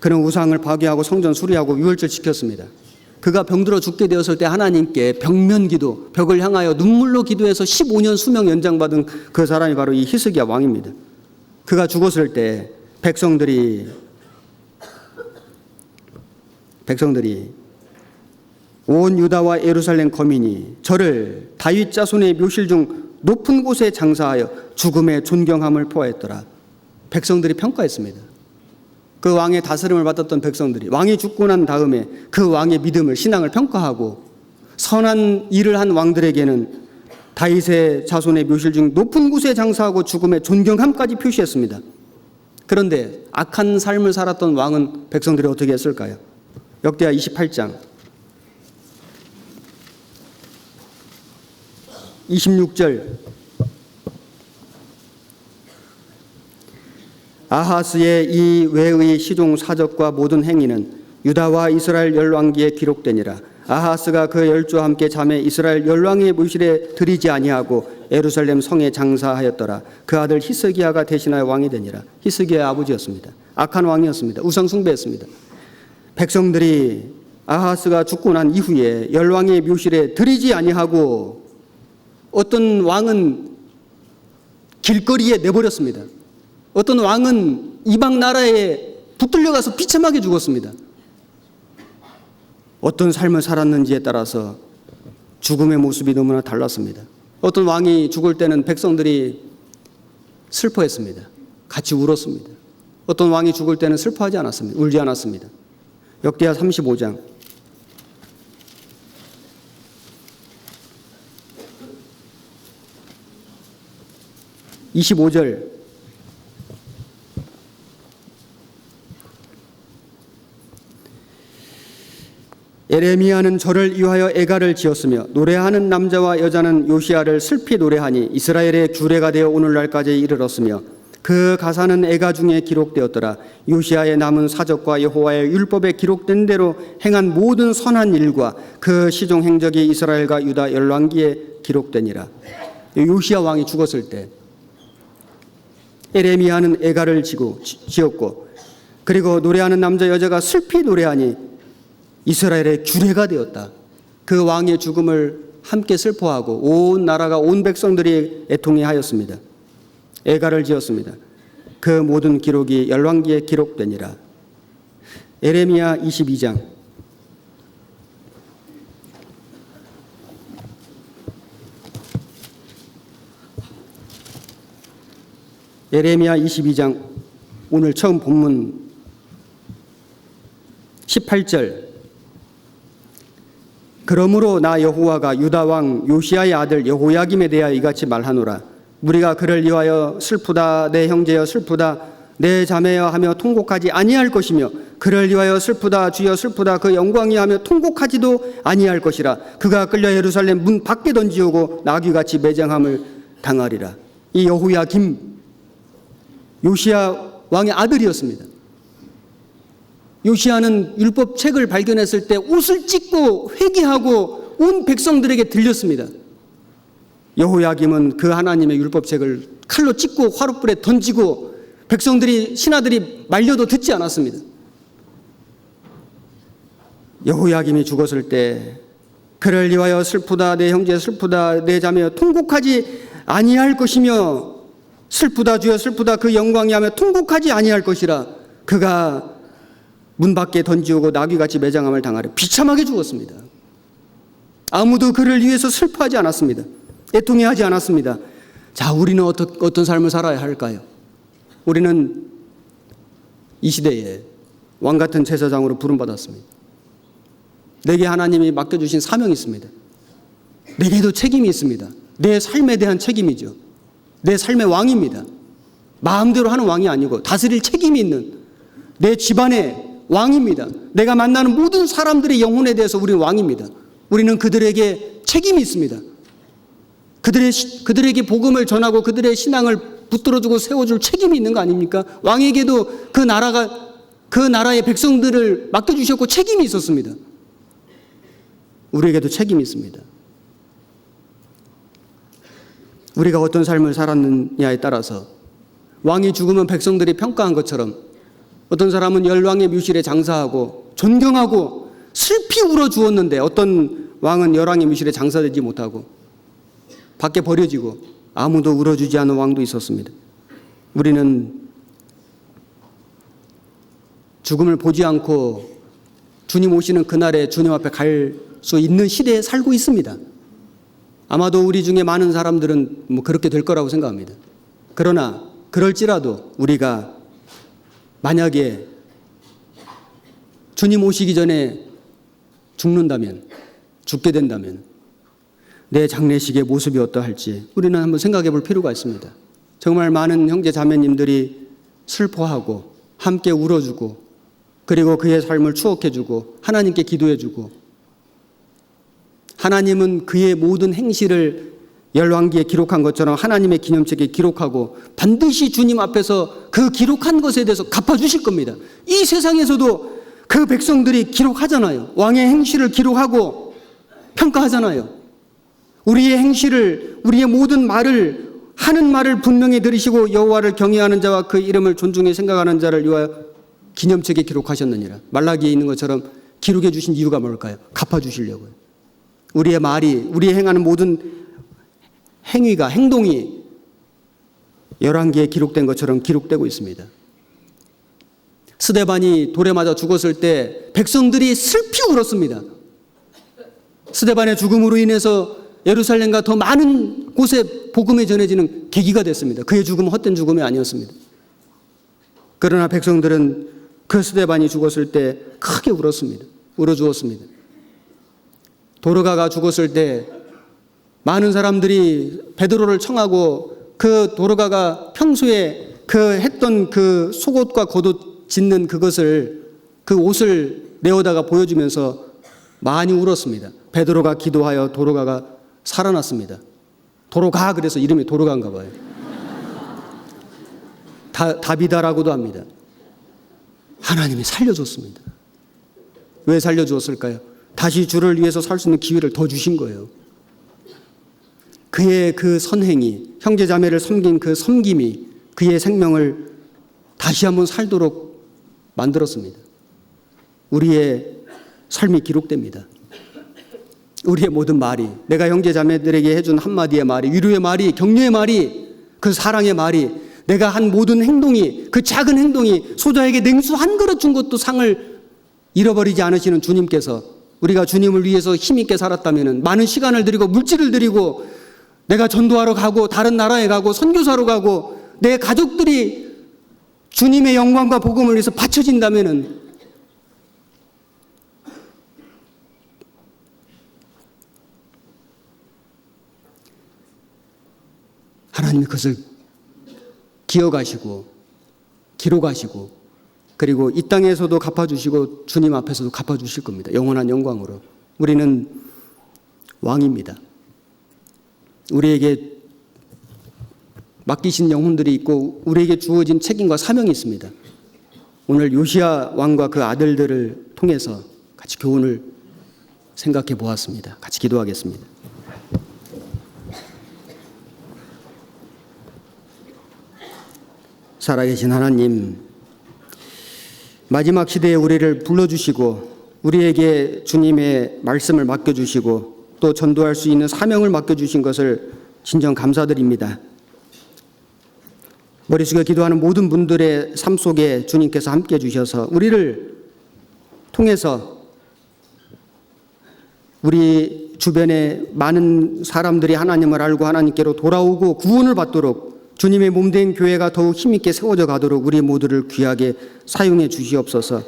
그는 우상을 파괴하고 성전 수리하고 유월절 지켰습니다. 그가 병들어 죽게 되었을 때 하나님께 벽면기도, 벽을 향하여 눈물로 기도해서 15년 수명 연장받은 그 사람이 바로 이 히스기야 왕입니다. 그가 죽었을 때 백성들이 온 유다와 예루살렘 거민이 저를 다윗 자손의 묘실 중 높은 곳에 장사하여 죽음의 존경함을 포하였더라. 백성들이 평가했습니다. 그 왕의 다스림을 받았던 백성들이 왕이 죽고 난 다음에 그 왕의 믿음을, 신앙을 평가하고 선한 일을 한 왕들에게는 다윗의 자손의 묘실 중 높은 곳에 장사하고 죽음의 존경함까지 표시했습니다. 그런데 악한 삶을 살았던 왕은 백성들이 어떻게 했을까요? 역대하 28장 26절 아하스의 이 외의 시종 사적과 모든 행위는 유다와 이스라엘 열왕기에 기록되니라. 아하스가 그 열조와 함께 잠에 이스라엘 열왕의 묘실에 들이지 아니하고 예루살렘 성에 장사하였더라. 그 아들 히스기야가 대신하여 왕이 되니라. 히스기야의 아버지였습니다. 악한 왕이었습니다. 우상 숭배했습니다. 백성들이 아하스가 죽고 난 이후에 열왕의 묘실에 들이지 아니하고 어떤 왕은 길거리에 내버렸습니다. 어떤 왕은 이방 나라에 붙들려가서 비참하게 죽었습니다. 어떤 삶을 살았는지에 따라서 죽음의 모습이 너무나 달랐습니다. 어떤 왕이 죽을 때는 백성들이 슬퍼했습니다. 같이 울었습니다. 어떤 왕이 죽을 때는 슬퍼하지 않았습니다. 울지 않았습니다. 역대하 35장 25절 에레미야는 저를 위하여 애가를 지었으며 노래하는 남자와 여자는 요시야를 슬피 노래하니 이스라엘의 규례가 되어 오늘날까지 이르렀으며 그 가사는 애가 중에 기록되었더라. 요시야의 남은 사적과 여호와의 율법에 기록된 대로 행한 모든 선한 일과 그 시종 행적이 이스라엘과 유다 열왕기에 기록되니라. 요시야 왕이 죽었을 때 에레미야는 애가를 지었고 그리고 노래하는 남자 여자가 슬피 노래하니 이스라엘의 규례가 되었다. 그 왕의 죽음을 함께 슬퍼하고 온 나라가 온 백성들이 애통해 하였습니다. 애가를 지었습니다. 그 모든 기록이 열왕기에 기록되니라. 에레미야 22장 에레미야 22장 오늘 처음 본문 18절 그러므로 나 여호와가 유다 왕 요시야의 아들 여호야김에 대하여 이같이 말하노라. 우리가 그를 위하여 슬프다 내 형제여 슬프다 내 자매여 하며 통곡하지 아니할 것이며 그를 위하여 슬프다 주여 슬프다 그 영광이 하며 통곡하지도 아니할 것이라. 그가 끌려 예루살렘 문 밖에 던지오고 나귀같이 매장함을 당하리라. 이 여호야김 요시야 왕의 아들이었습니다. 요시야는 율법책을 발견했을 때 옷을 찢고 회개하고 온 백성들에게 들렸습니다. 여호야김은 그 하나님의 율법책을 칼로 찢고 화롯불에 던지고 백성들이 신하들이 말려도 듣지 않았습니다. 여호야김이 죽었을 때 그를 위하여 슬프다 내 형제 슬프다 내 자매여 통곡하지 아니할 것이며 슬프다 주여 슬프다 그 영광이 하며 통곡하지 아니할 것이라. 그가 문 밖에 던지오고 나귀같이 매장함을 당하려 비참하게 죽었습니다. 아무도 그를 위해서 슬퍼하지 않았습니다. 애통해하지 않았습니다. 자, 우리는 어떤 삶을 살아야 할까요? 우리는 이 시대에 왕같은 제사장으로 부름받았습니다. 내게 하나님이 맡겨주신 사명이 있습니다. 내게도 책임이 있습니다. 내 삶에 대한 책임이죠. 내 삶의 왕입니다. 마음대로 하는 왕이 아니고 다스릴 책임이 있는 내 집안의 왕입니다. 내가 만나는 모든 사람들의 영혼에 대해서 우리는 왕입니다. 우리는 그들에게 책임이 있습니다. 그들에게 복음을 전하고 그들의 신앙을 붙들어주고 세워줄 책임이 있는 거 아닙니까? 왕에게도 그 나라의 백성들을 맡겨주셨고 책임이 있었습니다. 우리에게도 책임이 있습니다. 우리가 어떤 삶을 살았느냐에 따라서 왕이 죽으면 백성들이 평가한 것처럼 어떤 사람은 열왕의 묘실에 장사하고 존경하고 슬피 울어 주었는데 어떤 왕은 열왕의 묘실에 장사되지 못하고 밖에 버려지고 아무도 울어주지 않은 왕도 있었습니다. 우리는 죽음을 보지 않고 주님 오시는 그날에 주님 앞에 갈 수 있는 시대에 살고 있습니다. 아마도 우리 중에 많은 사람들은 그렇게 될 거라고 생각합니다. 그러나 그럴지라도 우리가 만약에 주님 오시기 전에 죽게 된다면 내 장례식의 모습이 어떠할지 우리는 한번 생각해 볼 필요가 있습니다. 정말 많은 형제 자매님들이 슬퍼하고 함께 울어주고 그리고 그의 삶을 추억해주고 하나님께 기도해주고 하나님은 그의 모든 행실을 열왕기에 기록한 것처럼 하나님의 기념책에 기록하고 반드시 주님 앞에서 그 기록한 것에 대해서 갚아주실 겁니다. 이 세상에서도 그 백성들이 기록하잖아요. 왕의 행실을 기록하고 평가하잖아요. 우리의 행실을, 우리의 모든 말을, 하는 말을 분명히 들으시고 여호와를 경외하는 자와 그 이름을 존중해 생각하는 자를 위하여 기념책에 기록하셨느니라. 말라기에 있는 것처럼 기록해 주신 이유가 뭘까요? 갚아주시려고요. 우리의 말이, 우리의 행하는 모든 행동이 열왕기에 기록된 것처럼 기록되고 있습니다. 스데반이 돌에 맞아 죽었을 때 백성들이 슬피 울었습니다. 스데반의 죽음으로 인해서 예루살렘과 더 많은 곳에 복음이 전해지는 계기가 됐습니다. 그의 죽음은 헛된 죽음이 아니었습니다. 그러나 백성들은 그 스데반이 죽었을 때 크게 울어주었습니다. 도르가가 죽었을 때 많은 사람들이 베드로를 청하고 그 도르가가 평소에 했던 그 속옷과 겉옷 짓는 그 옷을 내어다가 보여주면서 많이 울었습니다. 베드로가 기도하여 도르가가 살아났습니다. 도르가 그래서 이름이 도르가인가 봐요. 다비다라고도 합니다. 하나님이 살려줬습니다. 왜 살려주었을까요? 다시 주를 위해서 살 수 있는 기회를 더 주신 거예요. 그의 그 선행이, 형제자매를 섬긴 그 섬김이 그의 생명을 다시 한번 살도록 만들었습니다. 우리의 삶이 기록됩니다. 우리의 모든 말이, 내가 형제자매들에게 해준 한마디의 말이, 위로의 말이, 격려의 말이, 그 사랑의 말이, 내가 한 모든 행동이, 그 작은 행동이, 소자에게 냉수 한 그릇 준 것도 상을 잃어버리지 않으시는 주님께서 우리가 주님을 위해서 힘있게 살았다면 많은 시간을 들이고 물질을 들이고 내가 전도하러 가고 다른 나라에 가고 선교사로 가고 내 가족들이 주님의 영광과 복음을 위해서 바쳐진다면 하나님이 그것을 기억하시고 기록하시고 그리고 이 땅에서도 갚아주시고 주님 앞에서도 갚아주실 겁니다. 영원한 영광으로. 우리는 왕입니다. 우리에게 맡기신 영혼들이 있고 우리에게 주어진 책임과 사명이 있습니다. 오늘 요시야 왕과 그 아들들을 통해서 같이 교훈을 생각해 보았습니다. 같이 기도하겠습니다. 살아계신 하나님, 마지막 시대에 우리를 불러주시고 우리에게 주님의 말씀을 맡겨주시고 또 전도할 수 있는 사명을 맡겨주신 것을 진정 감사드립니다. 머리 숙여 기도하는 모든 분들의 삶 속에 주님께서 함께 주셔서 우리를 통해서 우리 주변에 많은 사람들이 하나님을 알고 하나님께로 돌아오고 구원을 받도록 주님의 몸된 교회가 더욱 힘있게 세워져 가도록 우리 모두를 귀하게 사용해 주시옵소서.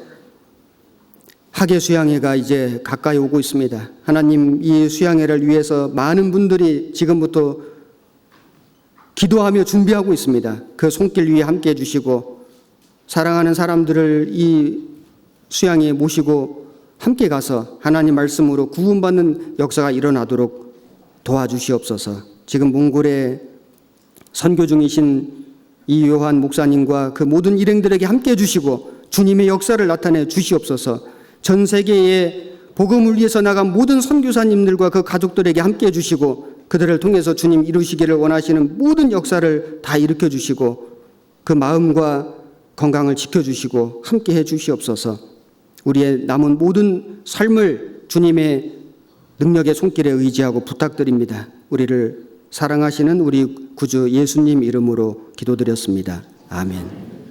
학예 수양회가 이제 가까이 오고 있습니다. 하나님, 이 수양회를 위해서 많은 분들이 지금부터 기도하며 준비하고 있습니다. 그 손길 위에 함께 해주시고 사랑하는 사람들을 이 수양회에 모시고 함께 가서 하나님 말씀으로 구원받는 역사가 일어나도록 도와주시옵소서. 지금 몽골에 선교 중이신 이요한 목사님과 그 모든 일행들에게 함께 해주시고 주님의 역사를 나타내 주시옵소서. 전 세계에 복음을 위해서 나간 모든 선교사님들과 그 가족들에게 함께 해주시고 그들을 통해서 주님 이루시기를 원하시는 모든 역사를 다 일으켜 주시고 그 마음과 건강을 지켜주시고 함께 해 주시옵소서. 우리의 남은 모든 삶을 주님의 능력의 손길에 의지하고 부탁드립니다. 우리를 사랑하시는 우리 구주 예수님 이름으로 기도드렸습니다. 아멘.